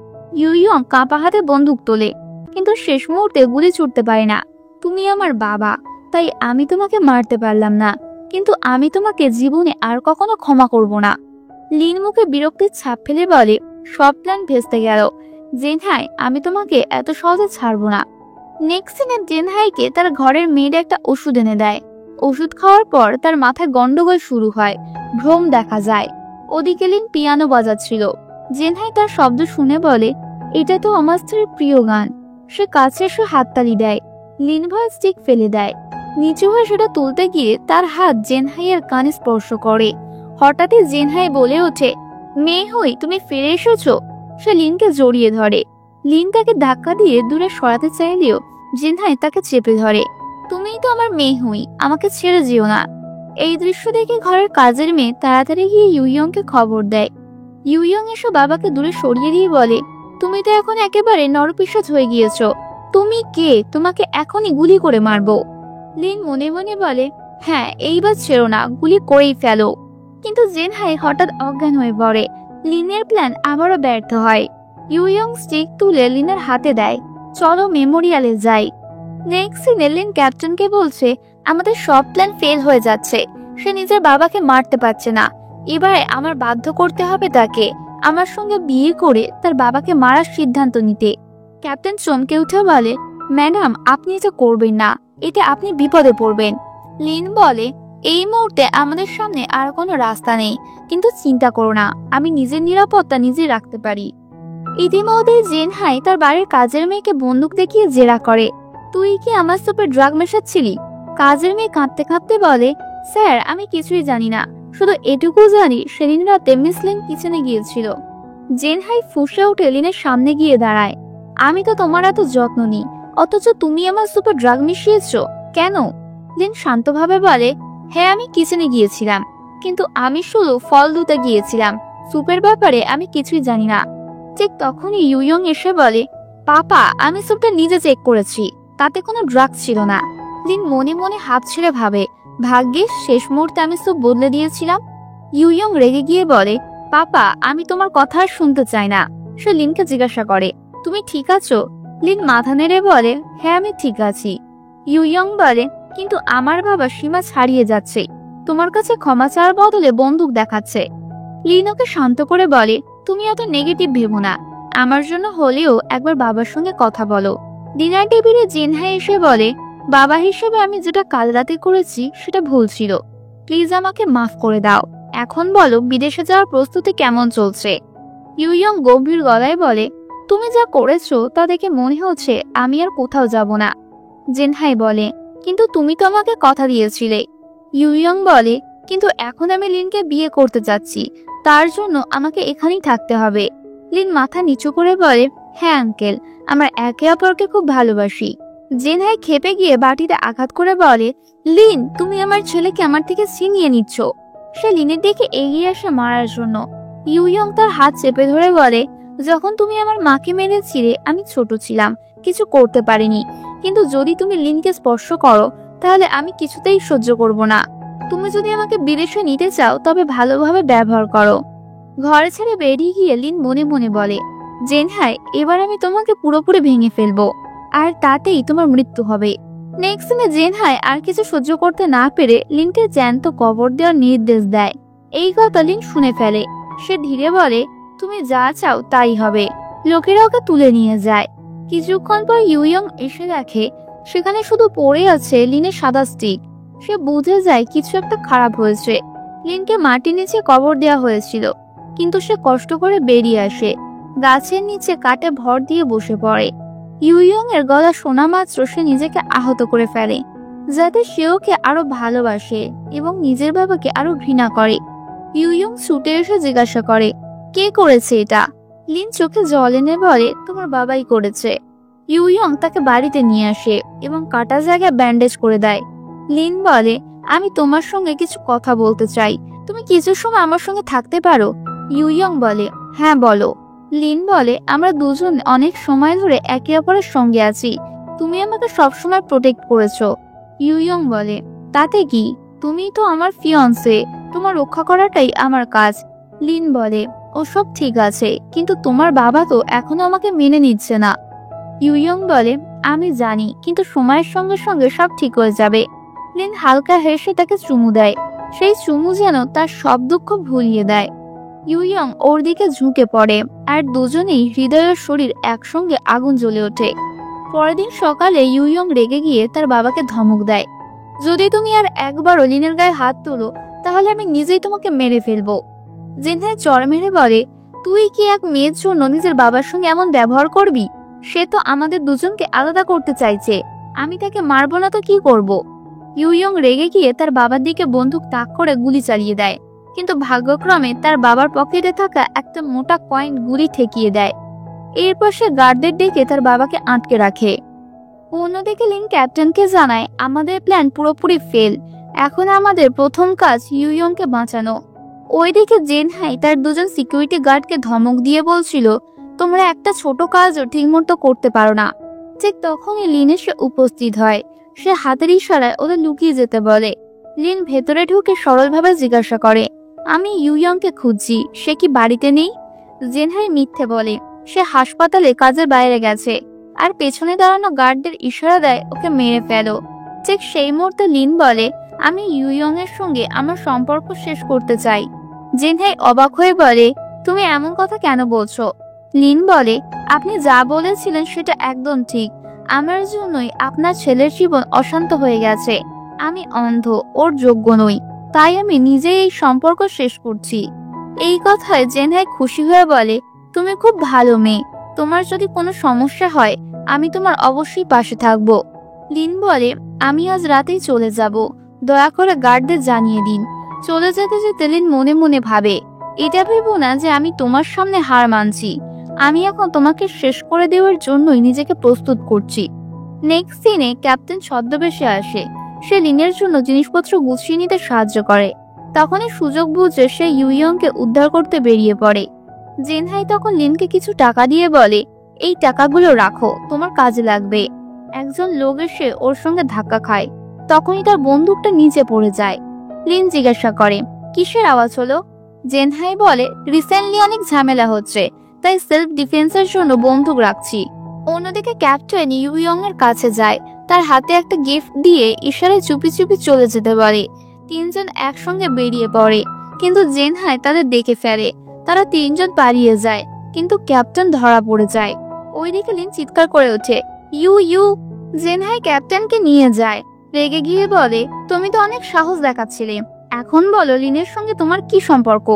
ইউইয়ং কাঁপা হাতে বন্দুক তোলে, কিন্তু শেষ মুহূর্তে গুলি ছুটতে পারে না। তুমি আমার বাবা, তাই আমি তোমাকে মারতে পারলাম না, কিন্তু আমি তোমাকে জীবনে আর কখনো ক্ষমা করব না। লিন মুখে বিরক্তির ছাপ ফেলে বলে, সব প্ল্যান ভেস্তে গেল। জেনহাই, আমি তোমাকে এত সহজে ছাড়বো না। নেক্সট দিনে জেনহাইকে তার ঘরের মেয়ের একটা ওষুধ এনে দেয়। ওষুধ খাওয়ার পর তার মাথায় গন্ডগোল শুরু হয়, ভ্রম দেখা যায়। ওদিকে লিন পিয়ানো বাজাচ্ছিল। জেনহাই তার শব্দ শুনে বলে, এটা তো আমার স্ত্রীর প্রিয় গান। সে কাছে এসে হাততালি দেয়। লিন ভয় স্টিক ফেলে দেয়। নিচু হয়ে সেটা তুলতে গিয়ে তার হাত জেনহাইয়ের কানে স্পর্শ করে। হঠাৎই জেনহাই বলে ওঠে, মেয়ে হই, তুমি ফিরে এসেছো। সে লিনকে জড়িয়ে ধরে। লিন তাকে ধাক্কা দিয়ে দূরে সরাতে চাইলেও জেনহাই তাকে চেপে ধরে। তুমিই তো আমার মেয়ে হই, আমাকে ছেড়ে যেও না। এই দৃশ্য দেখে ঘরের কাজের মেয়ে তাড়াতাড়ি গিয়ে ইউইয়ংকে খবর দেয়। ইউইয়ং এসে বাবাকে দূরে সরিয়ে দিয়ে বলে, তুমি তো এখন একেবারে নরপিশাচ হয়ে গিয়েছো। তুমি কে? তোমাকে এখনই গুলি করে মারবো। লিন মনে মনে বলে, হ্যাঁ, এইবার ছেড়ো না, গুলি করেই ফেলো। কিন্তু জেনহাই হঠাৎ অজ্ঞান হয়ে পড়ে। লিনের প্ল্যান আবারও ব্যর্থ হয়। ইউইয়ং স্টিক তুলে লিনের হাতে দেয়, চলো মেমোরিয়ালে যাই। নেক্সট সিনে লিন ক্যাপ্টেনকে বলছে, আমাদের সব প্ল্যান ফেল হয়ে যাচ্ছে। সে নিজের বাবাকে মারতে পারছে না। এবারে আমার বাধ্য করতে হবে তাকে আমার সঙ্গে বিয়ে করে তার বাবাকে মারার সিদ্ধান্ত নিতে। ক্যাপ্টেন চমকে উঠে বলে, ম্যাডাম, আপনি এটা করবেন না, এতে আপনি বিপদে পড়বেন। লিন বলে, এই মুহূর্তে আমাদের সামনে আর কোনো রাস্তা নেই, কিন্তু চিন্তা করো না, আমি নিজের নিরাপত্তা নিজে রাখতে পারি। ইতিমধ্যে জেনহাই তার বাড়ির কাজের মেয়েকে বন্দুক দেখিয়ে জেরা করে, তুই কি আমার সুপে ড্রাগ মেশাচ্ছিলি? কাজের মেয়ে কাঁদতে কাঁদতে বলে, স্যার, আমি কিছুই জানি না, শুধু এটুকু জানি সেদিন রাতে মিস লিন কিচেনে গিয়েছিল। জেনহাই ফুঁসে উঠে লিনের সামনে গিয়ে দাঁড়ায়, আমি তো তোমার এত যত্ন নিই, অথচ তুমি আমার সুপে ড্রাগ মিশিয়েছো কেন? লিন শান্তভাবে বলে, হ্যাঁ, আমি কিচেনে গিয়েছিলাম, কিন্তু আমি শুধু ফল ধুতে গিয়েছিলাম। সুপের ব্যাপারে আমি কিছুই জানি না। ঠিক তখনই ইউইয়ং এসে বলে, পাপা, আমি স্যুপটা নিজে চেক করেছি, তাতে কোনো ড্রাগ ছিল না। লিন মনে মনে হাত ছেড়ে ভাবে, ভাগ্যিস শেষ মুহূর্তে আমি স্যুপ বদলে দিয়েছিলাম। ইউইয়ং রেগে গিয়ে বলে, পাপা, আমি তোমার কথা আর শুনতে চাই না। সে লিনকে জিজ্ঞাসা করে, তুমি ঠিক আছো? লিন মাথা নেড়ে বলে, হ্যাঁ আমি ঠিক আছি। ইউইয়ং বলে, কিন্তু আমার বাবা সীমা ছাড়িয়ে যাচ্ছে, তোমার কাছে ক্ষমা চাওয়ার বদলে বন্দুক দেখাচ্ছে। লিন ওকে শান্ত করে বলে, তুমি এত নেগেটিভ ভেবো না, আমার জন্য হলেও একবার বাবার সঙ্গে কথা বলো। ডিনার টেবিলে জিনহাই এসে বলে, বাবা হিসেবে আমি যেটা কাল রাতে করেছি সেটা ভুল ছিল, প্লিজ আমাকে মাফ করে দাও। এখন বলো, বিদেশে যাওয়ার প্রস্তুতি কেমন চলছে? ইউইয়ং গম্ভীর গলায় বলে, তুমি যা করেছো তা দেখে মনে হচ্ছে আমি আর কোথাও যাব না। জিনহাই বলে, কিন্তু তুমি তো আমাকে কথা দিয়েছিলে। ইউইয়ং বলে, কিন্তু এখন আমি লিনকে বিয়ে করতে যাচ্ছি, তার জন্য আমাকে এখানেই থাকতে হবে। লিন মাথা নিচু করে বলে, হ্যাঁ আঙ্কেল, আমরা একে অপরকে খুব ভালোবাসি। জিনহাই খেপে গিয়ে বাটিতে আঘাত করে বলে, লিন, তুমি আমার ছেলেকে আমার থেকে ছিনিয়ে নিচ্ছ। সে লিনের দিকে এগিয়ে আসে মারার জন্য। ইউইয়ং তার হাত চেপে ধরে বলে, যখন তুমি আমার মাকে মেরেছিলে আমি ছোট ছিলাম, কিছু করতে পারিনি, কিন্তু যদি তুমি লিনকে স্পর্শ করো তাহলে আমি কিছুতেই সহ্য করব না। তুমি যদি আমাকে বিদেশে নিতে চাও তবে ভালোভাবে ব্যবহার করো। ঘরে ছেড়ে বেরিয়ে গিয়ে লিন মনে মনে বলে, জেনহাই, এবার আমি তোমাকে পুরোপুরি ভেঙে ফেলবো, আর তাতেই তোমার মৃত্যু হবে। নেক্সট দিনে জেনহাই আর কিছু সহ্য করতে না পেরে লিনকে জ্যান্ত কবর দেওয়ার নির্দেশ দেয়। এই কথা লিন শুনে ফেলে। সে ধীরে বলে, তুমি যা চাও তাই হবে। লোকেরা ওকে তুলে নিয়ে যায়। কিছুক্ষণ পর ইউইয়ং এসে দেখে সেখানে শুধু পড়ে আছে লিনের সাদা স্টিক। সে বুঝে যায় কিছু একটা খারাপ হয়েছে। লিনকে মাটির নিচে কবর দেওয়া হয়েছিল, কিন্তু সে কষ্ট করে বেরিয়ে আসে। গাছের নিচে কাটে ভর দিয়ে বসে পড়ে। ইউইয়ং এর গলা শোনা মাত্র সে নিজেকে আহত করে ফেলে, যাতে সে ওকে আরো ভালোবাসে এবং নিজের বাবাকে আরো ঘৃণা করে। ইউইয়ং ছুটে এসে জিজ্ঞাসা করে, কে করেছে এটা? লিন চোখে জল এনে বলে, তোমার বাবাই করেছে। ইউইয়ং তাকে বাড়িতে নিয়ে আসে এবং কাটা জায়গায় ব্যান্ডেজ করে দেয়। লিন বলে, আমি তোমার সঙ্গে কিছু কথা বলতে চাই, তুমি কিছু সময় আমার সঙ্গে থাকতে পারো? ইউইয়ং বলে, হ্যাঁ বলো। লিন বলে, আমরা দুজন অনেক সময় ধরে একে অপরের সঙ্গে আছি, তুমি আমাকে সবসময় প্রোটেক্ট করেছো। ইউইয়ং বলে, তাতে কি, তুমি তো আমার ফিয়ন্সে, তোমার রক্ষা করাটাই আমার কাজ। লিন বলে, ওসব ঠিক আছে, কিন্তু তোমার বাবা তো এখনো আমাকে মেনে নিচ্ছে না। ইউইয়ং বলে, আমি জানি, কিন্তু সময়ের সঙ্গে সঙ্গে সব ঠিক হয়ে যাবে। লিন হালকা হেসে তাকে চুমু দেয়, সেই চুমু যেন তার সব দুঃখ ভুলিয়ে দেয়। ইউইয়ং ওর দিকে ঝুঁকে পড়ে, আর দুজনেই হৃদয় ও শরীর একসঙ্গে আগুন জ্বলে ওঠে। পরের দিন সকালে ইউইয়ং রেগে গিয়ে তার বাবাকে ধমক দেয়, যদি তুমি আর একবারও লিনের গায়ে হাত তোলো তাহলে আমি নিজেই তোমাকে মেরে ফেলবো। জিনহাই চড় মেরে বলে, তুই কি এক মেয়ের জন্য নিজের বাবার সঙ্গে এমন ব্যবহার করবি? সে তো আমাদের দুজনকে আলাদা করতে চাইছে, আমি তাকে মারবো না তো কি করব? ইউইয়ং রেগে গিয়ে তার বাবার দিকে বন্দুক তাক করে গুলি চালিয়ে দেয়, কিন্তু ভাগ্যক্রমে তার বাবার পকেটে থাকা একটা মোটা কয়েন গুলি ঠেকিয়ে দেয়। এরপর সে গার্ডদের ডেকে তার বাবাকে আটকে রাখে। অন্যদিকে লিন ক্যাপ্টেনকে জানায়, আমাদের প্ল্যান পুরোপুরি ফেল, এখন আমাদের প্রথম কাজ ইউইয়ংকে বাঁচানো। ওইদিকে জেনহাই তার দুজন সিকিউরিটি গার্ডকে ধমক দিয়ে বলছিল, তোমরা একটা ছোট কাজও ঠিকমতো করতে পারো না। ঠিক তখনই লিন এসে উপস্থিত হয়। সে হাতের ইশারায় ওদের লুকিয়ে যেতে বলে। লিন ভেতরে ঢুকে সরলভাবে জিজ্ঞাসা করে, আমি ইউইয়ংকে খুঁজছি, সে কি বাড়িতে নেই? জেনহাই মিথ্যে বলে, সে হাসপাতালে কাজের বাইরে গেছে, আর পেছনে দাঁড়ানো গার্ডদের ইশারা দেয় ওকে মেরে ফেলো। ঠিক সেই মুহূর্তে লিন বলে, আমি ইউইয়ং এর সঙ্গে আমার সম্পর্ক শেষ করতে চাই। জেনহাই অবাক হয়ে বলে, তুমি এমন কথা কেন বলছো? লিন বলে, আপনি যা বলেছিলেন সেটা একদম ঠিক, আমার জন্যই আপনার ছেলের জীবন অশান্ত হয়ে গেছে। আমি অন্ধ, ওর যোগ্য নই, তাই আমি নিজেই এই সম্পর্ক শেষ করছি। এই কথায় জেনহাই খুশি হয়ে বলে, তুমি খুব ভালো মেয়ে, তোমার যদি কোনো সমস্যা হয় আমি তোমার অবশ্যই পাশে থাকবো। লিন বলে, আমি আজ রাতেই চলে যাব, দয়া করে গার্ডদের জানিয়ে দিন। চলে যেতে যেতে লিন মনে মনে ভাবে, এটা ভেবো না যে আমি তোমার সামনে হার মানছি, আমি এখন তোমাকে শেষ করে দেওয়ার জন্যই নিজেকে প্রস্তুত করছি। নেক্সট দিনে ক্যাপ্টেন ছদ্মবেশে আসে। সে লিনের জন্য জিনিসপত্র গুছিয়ে নিতে সাহায্য করে। তখনই সুযোগ বুঝে সে ইউইয়ংকে উদ্ধার করতে বেরিয়ে পড়ে। জেনহাই তখন লিনকে কিছু টাকা দিয়ে বলে, এই টাকাগুলো রাখো, তোমার কাজে লাগবে। একজন লোক এসে ওর সঙ্গে ধাক্কা খায়, তখনই তার বন্দুকটা নিচে পড়ে যায়। লিন জিজ্ঞাসা করে, কিসের আওয়াজ হলো? জেনহাই বলে, রিসেন্টলি অনেক ঝামেলা হচ্ছে, তাই সেলফ ডিফেন্সের জন্য বন্দুক রাখছি। অন্যদিকে ক্যাপ্টেন ইউইয়ং এর কাছে যায়, তার হাতে একটা গিফট দিয়ে ইশারায় চুপি চুপি চলে যেতে বলে। তিনজন একসঙ্গে বেরিয়ে পড়ে, কিন্তু জেনহাই তাদের দেখে ফেলে। তারা তিনজন পালিয়ে যায়, কিন্তু ক্যাপ্টেন ধরা পড়ে যায়। ওইদিকে লিন চিৎকার করে ওঠে, ইউ ইউ! জেনহাই ক্যাপ্টেনকে নিয়ে যায়, রেগে গিয়ে বলে, তুমি তো অনেক সাহস দেখাচ্ছিলে, এখন বলো লিনের সঙ্গে তোমার কি সম্পর্ক?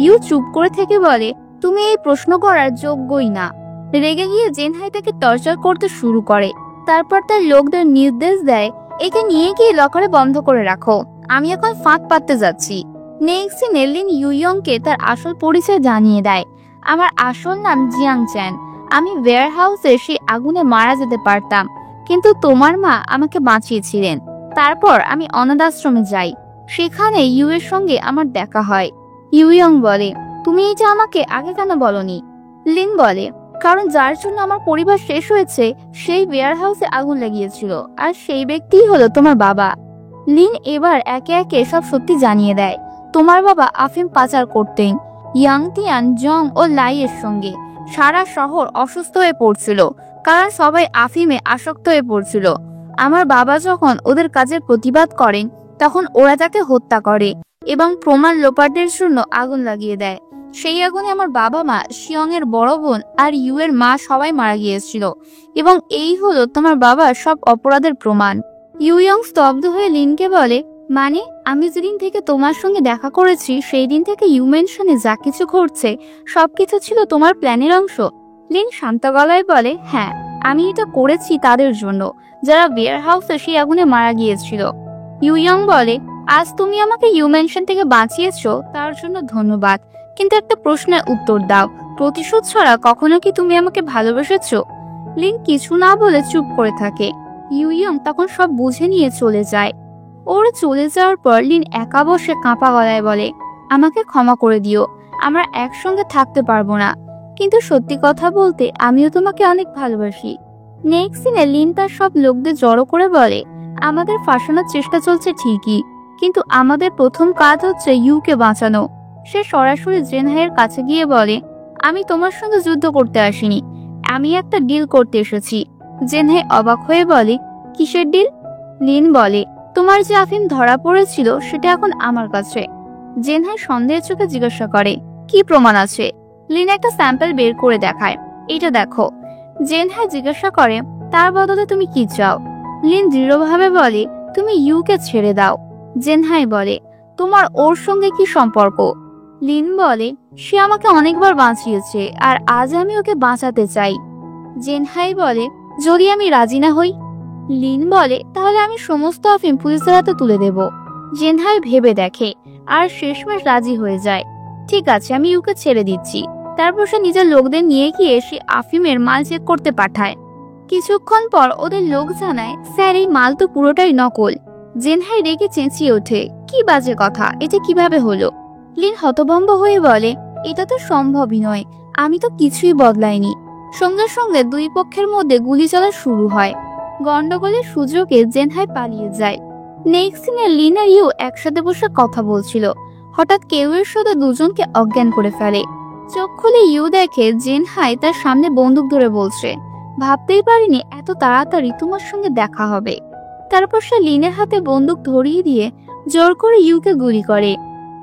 ইউ চুপ করে থেকে বলে, তুমি এই প্রশ্ন করার যোগ্যই না। রেগে গিয়ে জেনহাই তাকে টর্চার করতে শুরু করে। তারপর তার লোকদের নির্দেশ দেয়, একে নিয়ে গিয়ে লকারে বন্ধ করে রাখো, আমি এখন ফাঁদ পাততে যাচ্ছি। নেক্সট সিনে লিন ইউইয়ংকে তার আসল পরিচয় জানিয়ে দেয়, আমার আসল নাম জিয়াং চ্যান। আমি ওয়্যার হাউসে সেই আগুনে মারা যেতে পারতাম, কিন্তু তোমার মা আমাকে বাঁচিয়েছিলেন। তারপর আমি অনাথ আশ্রমে যাই, সেখানে ইউ এর সঙ্গে আমার দেখা হয়। ইউইয়ং বলে, তুমি এটা আমাকে আগে কেন বলনি? লিন বলে, কারণ যার জন্য আমার পরিবার শেষ হয়েছে সেই ওয়্যার হাউসে আগুন লাগিয়েছিল, আর সেই ব্যক্তিই হলো তোমার বাবা। লিন এবার একে একে সব সত্যি জানিয়ে দেয়। তোমার বাবা আফিম পাচার করতেন ইয়াংতিয়ান, জং ও লাই এর সঙ্গে। সারা শহর অসুস্থ হয়ে পড়ছিল, কারণ সবাই আফিমে আসক্ত হয়ে পড়ছিল। আমার বাবা যখন ওদের কাজের প্রতিবাদ করেন, তখন ওরা তাকে হত্যা করে এবং প্রমাণ লোপাটের জন্য আগুন লাগিয়ে দেয়। সেই আগুনে আমার বাবা মা, শিয়ং এর বড় বোন আর ইউ এর মা সবাই মারা গিয়েছিল, এবং এই হলো তোমার বাবার সব অপরাধের প্রমাণ। ইউইয়ং স্তব্ধ হয়ে লিনকে বলে, মানে আমি যেদিন থেকে তোমার সঙ্গে দেখা করেছি সেই দিন থেকে ইউ মেনশনে যা কিছু ঘটছে সবকিছু ছিল তোমার প্ল্যানের অংশ? লিন শান্ত গলায় বলে, হ্যাঁ, আমি এটা করেছি তাদের জন্য যারা ওয়্যার হাউসে সেই আগুনে মারা গিয়েছিল। ইউইয়ং বলে, আজ তুমি আমাকে ইউ মেনশন থেকে বাঁচিয়েছো, তার জন্য ধন্যবাদ, কিন্তু একটা প্রশ্নের উত্তর দাও, প্রতিশোধ ছাড়া কখনো কি তুমি আমাকে ভালোবেসেছো? লিন কিছু না বলে চুপ করে থাকে। ইউইয়ং তখন সব বুঝে নিয়ে চলে যায়। ওর চলে যাওয়ার পর লিন একা বসে কাঁপা গলায় বলে, আমাকে ক্ষমা করে দিও, আমরা একসঙ্গে থাকতে পারবো না, কিন্তু সত্যি কথা বলতে আমিও তোমাকে অনেক ভালোবাসি। নেক্সট সিনে লিন তার সব লোকদের জড়ো করে বলে, আমাদের ফাঁসানোর চেষ্টা চলছে ঠিকই, কিন্তু আমাদের প্রথম কাজ হচ্ছে ইউকে বাঁচানো। সে সরাসরি জেনহাইয়ের কাছে গিয়ে বলে, আমি তোমার সঙ্গে যুদ্ধ করতে আসিনি, আমি একটা ডিল করতে এসেছি। জেনহাই অবাক হয়ে বলে, কিসের ডিল? লিন বলে, তোমার যে আফিম ধরা পড়েছিল সেটা এখন আমার কাছে। জেনহাই সন্দেহের চোখে জিজ্ঞাসা করে, কি প্রমাণ আছে? লিন একটা স্যাম্পল বের করে দেখায়, এটা দেখো। জেনহাই জিজ্ঞাসা করে, তার বদলে তুমি কি চাও? লিন দৃঢ়ভাবে বলে, তুমি ইউকে ছেড়ে দাও। জেনহাই বলে, তোমার ওর সঙ্গে কি সম্পর্ক? লিন বলে, সে আমাকে অনেকবার বাঁচিয়েছে, আর আজ আমি ওকে বাঁচাতে চাই। জেনহাই বলে, যদি আমি রাজি না হই? লিন বলে, তাহলে আমি সমস্ত আফিম পুলিশের হাতে তুলে দেব। জেনহাই ভেবে দেখে, আর শেষমেশ রাজি হয়ে যায়। ঠিক আছে, আমি ইউকে ছেড়ে দিচ্ছি। তারপর সে নিজের লোকদের নিয়ে গিয়ে সে আফিমের মাল চেক করতে পাঠায়। কিছুক্ষণ পর ওদের লোক জানায়, স্যার এই মাল তো পুরোটাই নকল। জেনহাই রেগে চেঁচিয়ে ওঠে, কি বাজে কথা, এটা কিভাবে হলো? লিন হতভম্ব হয়ে বলে, এটা তো সম্ভবই নয়, আমি তো কিছুই বদলাইনি। সঙ্গে সঙ্গে দুই পক্ষের মধ্যে গুলি চলা শুরু হয়। গন্ডগোলের সুযোগে জেনহাই পালিয়ে যায়। নেক্সট সিনে লিন আর ইউ একসাথে বসে কথা বলছিল, হঠাৎ কেউ এর সাথে দুজনকে অজ্ঞান করে ফেলে। চোখ খুলে ইউ দেখে জেনহাই তার সামনে বন্দুক ধরে বলছে, ভাবতেই পারিনি এত তাড়াতাড়ি তোমার সঙ্গে দেখা হবে। তারপর সে লিনের হাতে বন্দুক ধরিয়ে দিয়ে জোর করে ইউকে গুলি করে।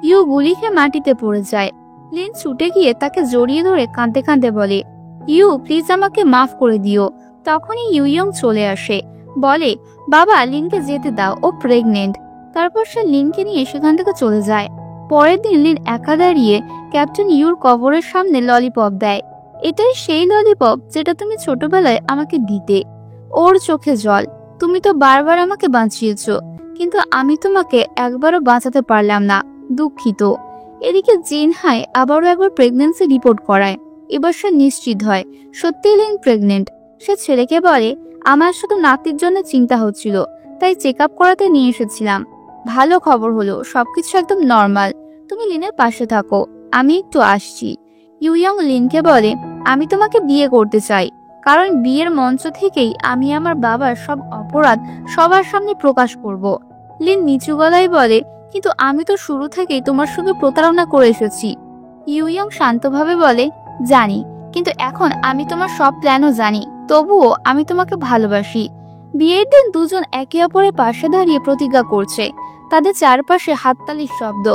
ইউ গুলি খেয়ে মাটিতে পড়ে যায়। লিন ছুটে গিয়ে তাকে জড়িয়ে ধরে কাঁদতে কাঁদতে বলে, ইউ প্লিজ আমাকে মাফ করে দিও। তখনই ইউইয়ং চলে আসে, বলে, বাবা লিনকে যেতে দাও, ও প্রেগনেন্ট। তারপর সে লিনকে নিয়ে সেখান থেকে চলে যায়। পরের দিন লিন একা দাঁড়িয়ে ক্যাপ্টেন ইউর কবরের সামনে ললিপপ দেয়। এটাই সেই ললিপপ যেটা তুমি ছোটবেলায় আমাকে দিতে। ওর চোখে জল, তুমি তো বারবার আমাকে বাঁচিয়েছো, কিন্তু আমি তোমাকে একবারও বাঁচাতে পারলাম না, দুঃখিত। এদিকে জেনহাই আবারও একবার প্রেগন্যান্সি রিপোর্ট করায়। এবার সে নিশ্চিত হয় সত্যিই লিন প্রেগনেন্ট। সে ছেলেকে বলে, আমার শুধু নাতির জন্য চিন্তা হচ্ছিল, তাই চেক আপ করাতে নিয়ে এসেছিলাম। ভালো খবর হলো সবকিছু একদম নর্মাল, তুমি লিনের পাশে থাকো, আমি একটু আসছি। ইউইয়ং লিনকে বলে, আমি তোমাকে বিয়ে করতে চাই, কারণ বিয়ের মঞ্চ থেকেই আমি আমার বাবার সব অপরাধ সবার সামনে প্রকাশ করব। লিন নিচু গলায় বলে, কিন্তু আমি তো শুরু থেকেই তোমার সঙ্গে প্রতারণা করে এসেছি। ইউইয়ং শান্তভাবে বলে, জানি, কিন্তু এখন আমি তোমার সব প্ল্যানও জানি, তবুও আমি তোমাকে ভালোবাসি। বিয়ের দিন দুজন একে অপরের পাশে দাঁড়িয়ে প্রতিজ্ঞা করছে। তাদের চারপাশে হাততালির শব্দ,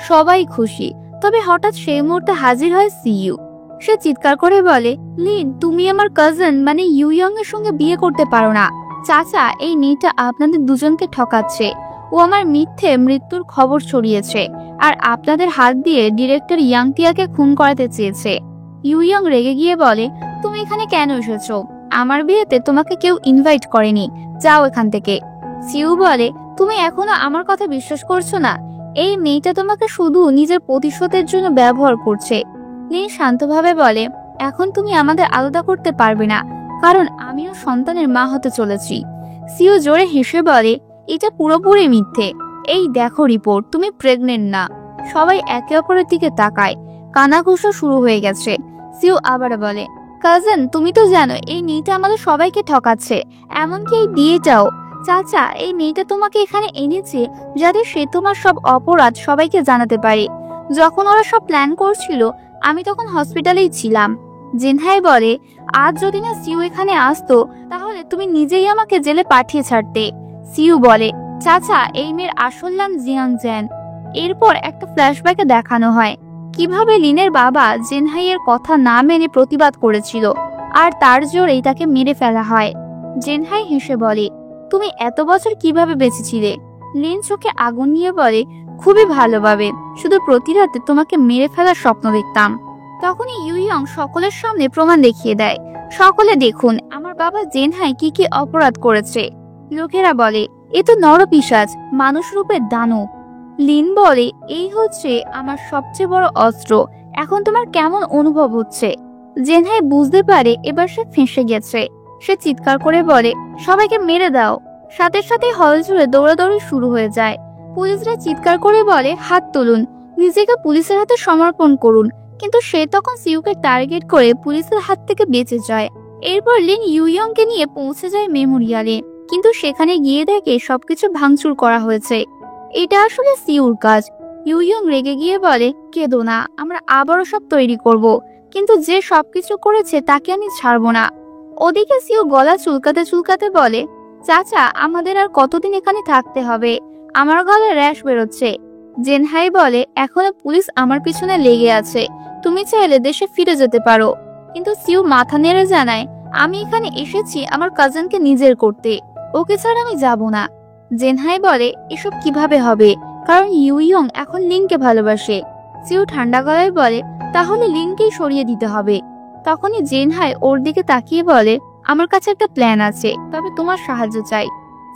সবাই খুশি। তবে হঠাৎ সেই মুহূর্তে হাজির হয় সিইউ। সে চিৎকার করে বলে, লিন, তুমি আমার কাজিন মানে ইউইয়ং এর সঙ্গে বিয়ে করতে পারো না। চাচা, এই মেয়েটা আপনাদের দুজনকে ঠকাচ্ছে। ও আমার মিথ্যে মৃত্যুর খবর ছড়িয়েছে, আর আপনাদের হাত দিয়ে ডিরেক্টর ইয়াংটিয়াকে খুন করাতে চেয়েছে। ইউইয়ং রেগে গিয়ে বলে, তুমি এখানে কেন এসেছো? আমার বিয়েতে তোমাকে কেউ ইনভাইট করেনি, যাও এখান থেকে। সিউ বলে, তুমি এখনো আমার কথা বিশ্বাস করছো না? এই মেয়েটা তোমাকে শুধু নিজের প্রতিশোধের জন্য ব্যবহার করছে। লিন শান্তভাবে বলে, এখন তুমি আমাদের আলাদা করতে পারবে না, কারণ আমিও সন্তানের মা হতে চলেছি। সিউ জোরে হেসে বলে, এটা পুরোপুরি মিথ্যে। এই দেখো রিপোর্ট, তুমি প্রেগনেন্ট না। সবাই একে অপরের দিকে তাকায়। কানাঘুষো শুরু হয়ে গেছে। সিউ আবার বলে, কাজিন, তুমি তো জানো এই মেয়েটা আমাদের সবাইকে ঠকাচ্ছে, এমনকি এই বিয়েটাও। চাচা, এই মেয়েটা তোমাকে এখানে এনেছে যাতে সে তোমার সব অপরাধ সবাইকে জানাতে পারে। যখন ওরা সব প্ল্যান করছিল, আমি তখন হসপিটালেই ছিলাম। জিনহাই বলে, আজ যদি না সিউ এখানে আসতো, তাহলে তুমি নিজেই আমাকে জেলে পাঠিয়ে ছাড়তে। সিউ বলে, চাচা, এই মেয়ের আসল নাম জিয়াং জ্যান। এরপর একটা ফ্ল্যাশব্যাকে দেখানো হয় কিভাবে লিনের বাবা জেনহাইয়ের কথা না মেনে প্রতিবাদ করেছিল, আর তার জোরেই তাকে মেরে ফেলা হয়। জেনহাই হেসে বলে, তুমি এত বছর কিভাবে বেঁচেছিলে? লিন চোখে আগুন নিয়ে বলে, খুবই ভালোভাবে, শুধু প্রতি রাতে তোমাকে মেরে ফেলার স্বপ্ন দেখতাম। তখনই ইউইয়ং সকলের সামনে প্রমাণ দেখিয়ে দেয়, সকলে দেখুন আমার বাবা জেনহাই কি কি অপরাধ করেছে। লোকেরা বলে, এ তো নরপিশাচ, মানুষ রূপের দানব। লিন বলে, এই হচ্ছে আমার সবচেয়ে বড় অস্ত্র। এখন তোমার কেমন অনুভব হচ্ছে? জেনহাই বুঝতে পারে এবার সে ফেঁসে গেছে। সে চিৎকার করে বলে, সবাইকে মেরে দাও। সাথে সাথে হল জুড়ে দৌড়াদৌড়ি শুরু হয়ে যায়। পুলিশরা চিৎকার করে বলে, হাত তুলুন, নিজেকে পুলিশের হাতে সমর্পণ করুন। কিন্তু সে তখন সিউকে টার্গেট করে পুলিশের হাত থেকে বেঁচে যায়। এরপর লিন ইউইয়ংকে নিয়ে পৌঁছে যায় মেমোরিয়ালে, কিন্তু সেখানে গিয়ে দেখে সবকিছু ভাঙচুর করা হয়েছে। এটা আসলে সিউর কাজ। ইউইয়ং রেগে গিয়ে বলে, কেঁদো না, আমরা আবারও সব তৈরি করব, কিন্তু যে সবকিছু করেছে তাকে আমি ছাড়বো না। ওদিকে সিউ গলা চুলকাতে চুলকাতে বলে, চাচা, আমাদের আর কতদিন এখানে থাকতে হবে? আমার গলায় র্যাশ বেরোচ্ছে। জেনহাই বলে, এখনো পুলিশ আমার পিছনে লেগে আছে, তুমি চাইলে দেশে ফিরে যেতে পারো। কিন্তু সিউ মাথা নেড়ে জানায়, আমি এখানে এসেছি আমার কাজিনকে নিজের করতে, ওকে ছাড়া আমি যাব না। জেনহাই বলে, এসব কিভাবে হবে, কারণ ইউইয়ং এখন লিনকে ভালোবাসে। সিউ ঠান্ডা গলায় বলে, তাহলে লিনকেই সরিয়ে দিতে হবে। তখনই জেনহাই ওর দিকে তাকিয়ে বলে, আমার কাছে একটা প্ল্যান আছে, তবে তোমার সাহায্য চাই।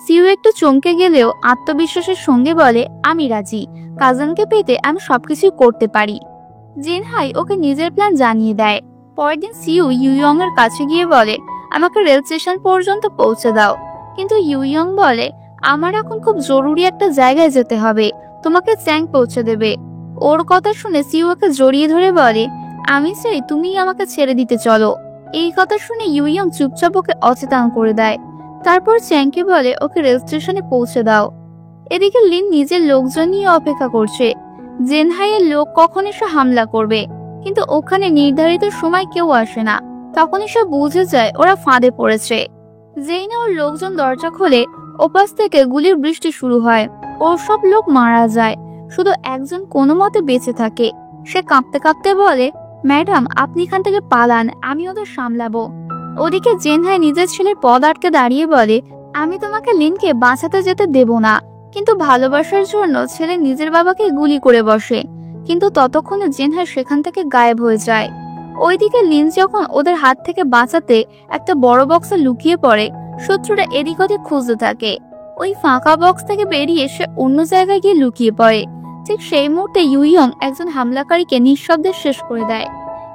সিউ একটু চমকে গেলেও আত্মবিশ্বাসের সঙ্গে বলে, আমি রাজি, কাজিনকে পেতে আমি সবকিছু করতে পারি। জেনহাই ওকে নিজের প্ল্যান জানিয়ে দেয়। পরের দিন সিউ ইউইয়ং এর কাছে গিয়ে বলে, আমাকে রেল স্টেশন পর্যন্ত পৌঁছে দাও। কিন্তু ইউইয়ং বলে, আমার এখন খুব জরুরি একটা জায়গায় যেতে হবে, তোমাকে চ্যাং পৌঁছে দেবে। ওর কথা শুনে সিউ ওকে জড়িয়ে ধরে বলে, আমি চাই তুমি আমাকে ছেড়ে দিতে চলো। এই কথা শুনে ইউইয়ং চুপচাপ ওকে অচেতন করে দেয়। তারপর চ্যাংকে বলে, ওকে রেল স্টেশনে পৌঁছে দাও। এদিকে লিন নিজের লোকজন নিয়ে অপেক্ষা করছে। জেনহাইয়ের লোক কখন এসে হামলা করবে, কিন্তু ওখানে নির্ধারিত সময় কেউ আসে না। তখনই সে বুঝে যায় ওরা ফাঁদে পড়েছে। যেই না ওর লোকজন দরজা খোলে, ওপাশ থেকে গুলির বৃষ্টি শুরু হয়। ওর সব লোক মারা যায়, শুধু একজন কোনো মতে বেঁচে থাকে। সে কাঁপতে কাঁপতে বলে, ম্যাডাম, আপনি এখান থেকে পালান, আমি ওদের সামলাবো। ওদিকে জেনহাই নিজের ছেলের পদ আটকে দাঁড়িয়ে বলে, আমি তোমাকে লিনকে বাঁচাতে যেতে দেব না। কিন্তু ভালোবাসার জন্য ছেলে নিজের বাবাকে গুলি করে বসে। কিন্তু ততক্ষণে জেনহাই সেখান থেকে গায়েব হয়ে যায়। ওইদিকে লিন যখন ওদের হাত থেকে বাঁচাতে একটা বড় বক্সে লুকিয়ে পড়ে, শত্রুরা এদিক ওদিক খুঁজতে থাকে। ওই ফাঁকা বক্স থেকে বেরিয়ে সে অন্য জায়গায় গিয়ে লুকিয়ে পড়ে। ঠিক সেই মুহূর্তে ইউইয়ং একজন হামলাকারীকে নিঃশব্দে শেষ করে দেয়।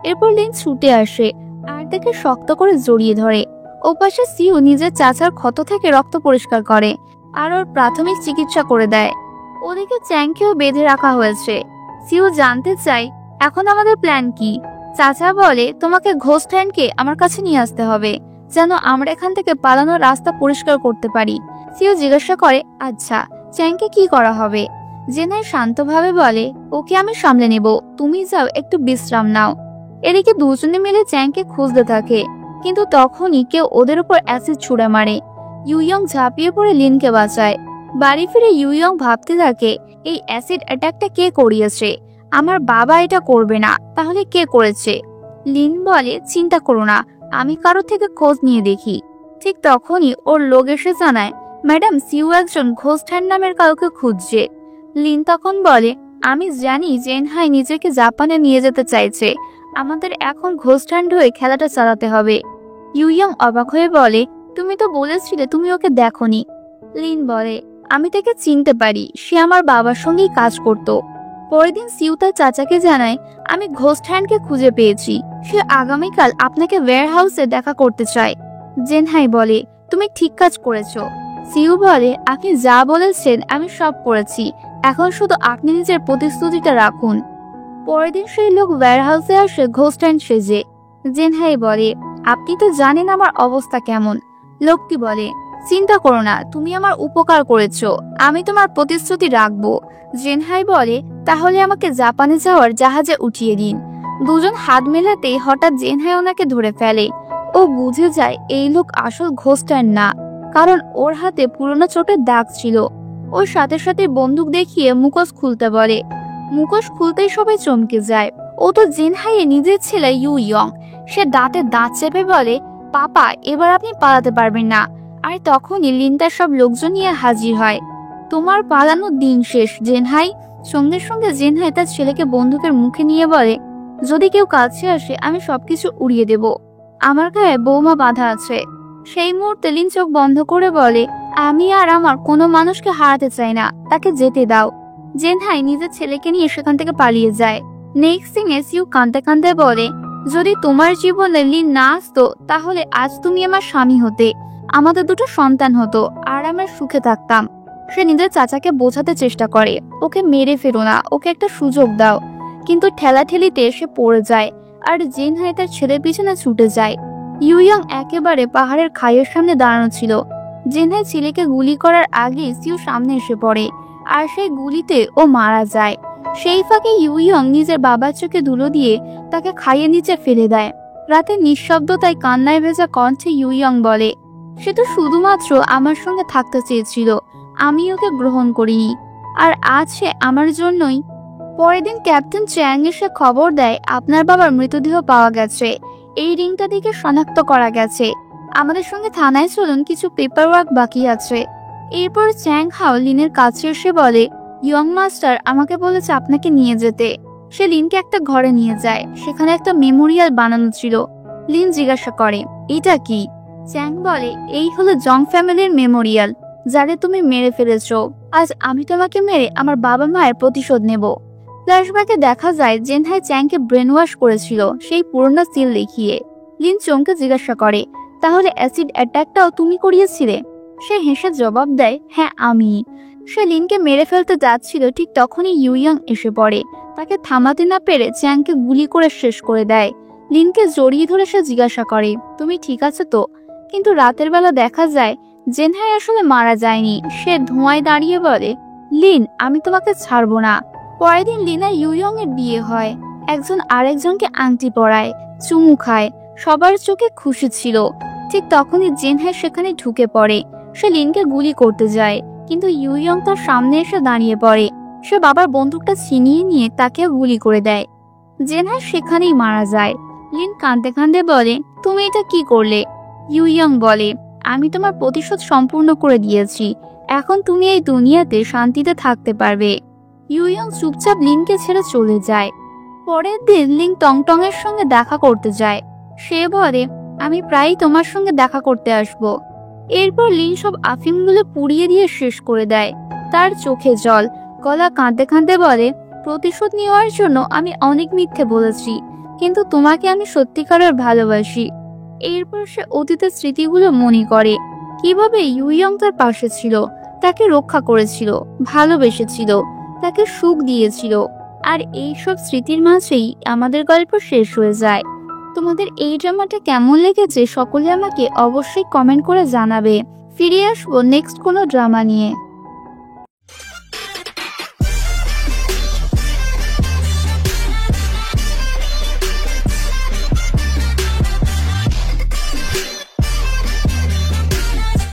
এরপর লিন ছুটে আসে আর তাকে শক্ত করে জড়িয়ে ধরে। ওপাশে সিউ নিজের চাচার ক্ষত থেকে রক্ত পরিষ্কার করে আর ওর প্রাথমিক চিকিৎসা করে দেয়। ওদিকে চ্যাংকেও বেঁধে রাখা হয়েছে। সিউ জানতে চায়, এখন আমাদের প্ল্যান কি? চাচা বলে তোমাকে ঘোস্ট হ্যান্ডকে আমার কাছে নিয়ে আসতে হবে, যেন আমরা এখান থেকে পালানোর রাস্তা পরিষ্কার করতে পারি। সিও জিজ্ঞাসা করে, আচ্ছা চ্যাংকে কি করা হবে? জেনহাই শান্তভাবে বলে, ওকে আমি সামলে নেব, তুমি যাও একটু বিশ্রাম নাও। এদিকে দুজনে মিলে চ্যাংকে খুঁজতে থাকে, কিন্তু তখনই কেউ ওদের উপর অ্যাসিড ছুড়ে মারে। ইউইয়ং ঝাঁপিয়ে পড়ে লিনকে বাঁচায়। বাড়ি ফিরে ইউইয়ং ভাবতে থাকে, এই অ্যাসিড অ্যাটাকটা কে করিয়েছে? আমার বাবা এটা করবে না, তাহলে কে করেছে? লিন বলে, চিন্তা করো না, আমি কারো থেকে খোঁজ নিয়ে দেখি। ঠিক তখনই ওর লোক এসে জানায়, ম্যাডাম সিউ একজন ঘোস্ট হ্যান্ড নামের কাউকে খুঁজছে। লিন তখন বলে, আমি জানি জেনহাই নিজেকে জাপানে নিয়ে যেতে চাইছে, আমাদের এখন ঘোস্ট হ্যান্ড হয়ে খেলাটা চালাতে হবে। ইউইয়ং অবাক হয়ে বলে, তুমি তো বলেছিলে তুমি ওকে দেখোনি। লিন বলে, আমি তাকে চিনতে পারি, সে আমার বাবার সঙ্গেই কাজ করত। পরের দিন সিউ তার চাচাকে জানায়, আমি ঘোস্ট হ্যান্ডকে খুঁজে পেয়েছি, সে আগামীকাল আপনাকে ওয়্যার হাউসে দেখা করতে চায়। জেনহাই বলে, তুমি ঠিক কাজ করেছো। সিউ বলে, আপনি যা বলেছেন আমি সব করেছি, এখন শুধু আপনি নিজের প্রতিশ্রুতিটা রাখুন। পরের দিন সেই লোক ওয়্যার হাউসে আসে ঘোস্ট হ্যান্ড সেজে। জেনহাই বলে, আপনি তো জানেন আমার অবস্থা কেমন। লোকটি বলে, চিন্তা করো না, তুমি আমার উপকার করেছো, আমি তোমার প্রতিশ্রুতি রাখবো। জেনহাই বলে, তাহলে আমাকে জাপানে যাওয়ার জাহাজে উঠিয়ে দিন। দুজন হাত মেলাতেই হঠাৎ জেনহাই ওনাকে ধরে ফেলে। ও বুঝে যায় এই লোক আসল ঘোস্ট হ্যান্ড না, কারণ ওর হাতে পুরনো চোটের দাগ ছিল। ওর সাথে সাথে বন্দুক দেখিয়ে মুখোশ খুলতে বলে। মুখোশ খুলতেই সবাই চমকে যায়, ও তো জেনহাইয়ের নিজের ছেলে ইউইয়ং। সে দাঁতে দাঁত চেপে বলে, পাপা এবার আপনি পালাতে পারবেন না। আর তখনই লিন তার সব লোকজন নিয়ে হাজির হয়। তোমার পালানোর দিন শেষ জেনহাই। সঙ্গে সঙ্গে জেনহাই তার ছেলেকে বন্দুকের মুখে নিয়ে বলে, যদি কেউ কাছে আসে আমি সবকিছু উড়িয়ে দেব, আমার গায়ে বোমা বাঁধা আছে। সেই মুহূর্তে লিন চোখ বন্ধ করে বলে, আমি আর আমার কোনো মানুষকে হারাতে চাই না, তাকে যেতে দাও। জেনহাই নিজের ছেলেকে নিয়ে সেখান থেকে পালিয়ে যায়। নেক্সট সিনে সিউ কাঁদতে কাঁদতে বলে, যদি তোমার জীবনে লিন না আসতো তাহলে আজ তুমি আমার স্বামী হতে, আমাদের দুটো সন্তান হতো, আর আমরা সুখে থাকতাম। সে নিজের চাচাকে বোঝাতে চেষ্টা করে, ওকে মেরে ফেরো না, ওকে একটা সুযোগ দাও। কিন্তু ঠেলাঠেলিতে সে পড়ে যায়, আর জেনহাই তার ছেলের পিছনে ছুটে যায়। ইউইয়ং একেবারে পাহাড়ের খাইয়ের সামনে দাঁড়ানো ছিল। জেনহাই ছেলেকে গুলি করার আগে সিউ সামনে এসে পড়ে, আর সেই গুলিতে ও মারা যায়। সেই ফাঁকে ইউইয়ং নিজের বাবার চোখে ধুলো দিয়ে তাকে খাইয়ে নিচে ফেলে দেয়। রাতে নিঃশব্দতায় কান্নায় ভেজা কণ্ঠে ইউইয়ং বলে, সে তো শুধুমাত্র আমার সঙ্গে থাকতে চেয়েছিল, আমি ওকে গ্রহণ করিনি, আর আজ সে আমার জন্যই। পরের দিন ক্যাপ্টেন চ্যাং এসে খবর দেয়, আপনার বাবার মৃতদেহ পাওয়া গেছে, এই রিংটা দিকে শনাক্ত করা গেছে, আমাদের সঙ্গে থানায় চলুন, কিছু পেপার ওয়ার্ক বাকি আছে। এরপর চ্যাং হাও লিনের কাছে এসে বলে, ইয়ং মাস্টার আমাকে বলেছে আপনাকে নিয়ে যেতে। সে লিনকে একটা ঘরে নিয়ে যায়, সেখানে একটা মেমোরিয়াল বানানো ছিল। লিন জিজ্ঞাসা করে, এটা কি? চ্যাং বলে, এই হলো জং ফ্যামিলির মেমোরিয়াল, যাদের তুমি মেরে ফেলেছো। আজ আমি তোমাকে মেরে আমার বাবা মায়ের প্রতিশোধ নেব। ফ্ল্যাশব্যাকে দেখা যায় জেনহাই চ্যাংকে ব্রেন ওয়াশ করেছিল সেই পুরনো সিল দেখিয়ে। লিন চমকে জিজ্ঞাসা করে, তাহলে অ্যাসিড অ্যাটাকটাও তুমি করিয়েছিলে? সে হেসে জবাব দেয়, হ্যাঁ আমি। সে লিনকে মেরে ফেলতে যাচ্ছিল, ঠিক তখনই ইউইয়ং এসে পড়ে। তাকে থামাতে না পেরে চ্যাংকে গুলি করে শেষ করে দেয়। লিনকে জড়িয়ে ধরে সে জিজ্ঞাসা করে, তুমি ঠিক আছে তো? কিন্তু রাতের বেলা দেখা যায় জেনহাই আসলে মারা যায়নি। সে ধোঁয়ায় দাঁড়িয়ে বলে, লিন আমি তোমাকে ছাড়বো না। পরের দিন লিনা ইউইয়ং এর বিয়ে হয়। একজন আরেকজনকে আংটি পরায়, চুমু খায়, সবার চোখে খুশি ছিল। ঠিক তখনই জেনহাই সেখানে ঢুকে পড়ে। সে লিনকে গুলি করতে যায়, কিন্তু ইউইয়ং তার সামনে এসে দাঁড়িয়ে পড়ে। সে বাবার বন্দুকটা ছিনিয়ে নিয়ে তাকেও গুলি করে দেয়। জেনহাই সেখানেই মারা যায়। লিন কাঁদতে কাঁদতে বলে, তুমি এটা কি করলে? ইউইয়ং বলে, আমি তোমার প্রতিশোধ সম্পূর্ণ করে দিয়েছি, এখন তুমি এই দুনিয়াতে শান্তিতে থাকতে পারবে। ইউইয়ং চুপচাপ লিনকে ছেড়ে চলে যায়। পরের দিন লিন টংটং এর সঙ্গে দেখা করতে যায়। সে বলে, আমি প্রায়ই তোমার সঙ্গে দেখা করতে আসব। এরপর লিন সব আফিমগুলো পুড়িয়ে দিয়ে শেষ করে দেয়। তার চোখে জল, গলা কাঁদতে কাঁদতে বলে, প্রতিশোধ নেওয়ার জন্য আমি অনেক মিথ্যে বলেছি, কিন্তু তোমাকে আমি সত্যিকারের ভালোবাসি। এরপর সে অতীতের স্মৃতিগুলো মনে করে, কিভাবে ইউইয়ং তার পাশে ছিল, তাকে রক্ষা করেছিল, ভালোবেসেছিল, তাকে সুখ দিয়েছিল। আর এইসব স্মৃতির মাঝেই আমাদের গল্প শেষ হয়ে যায়। তোমাদের এই ড্রামাটা কেমন লেগেছে সকলে আমাকে অবশ্যই কমেন্ট করে জানাবে। ফিরে আসবো নেক্সট কোনো ড্রামা নিয়ে।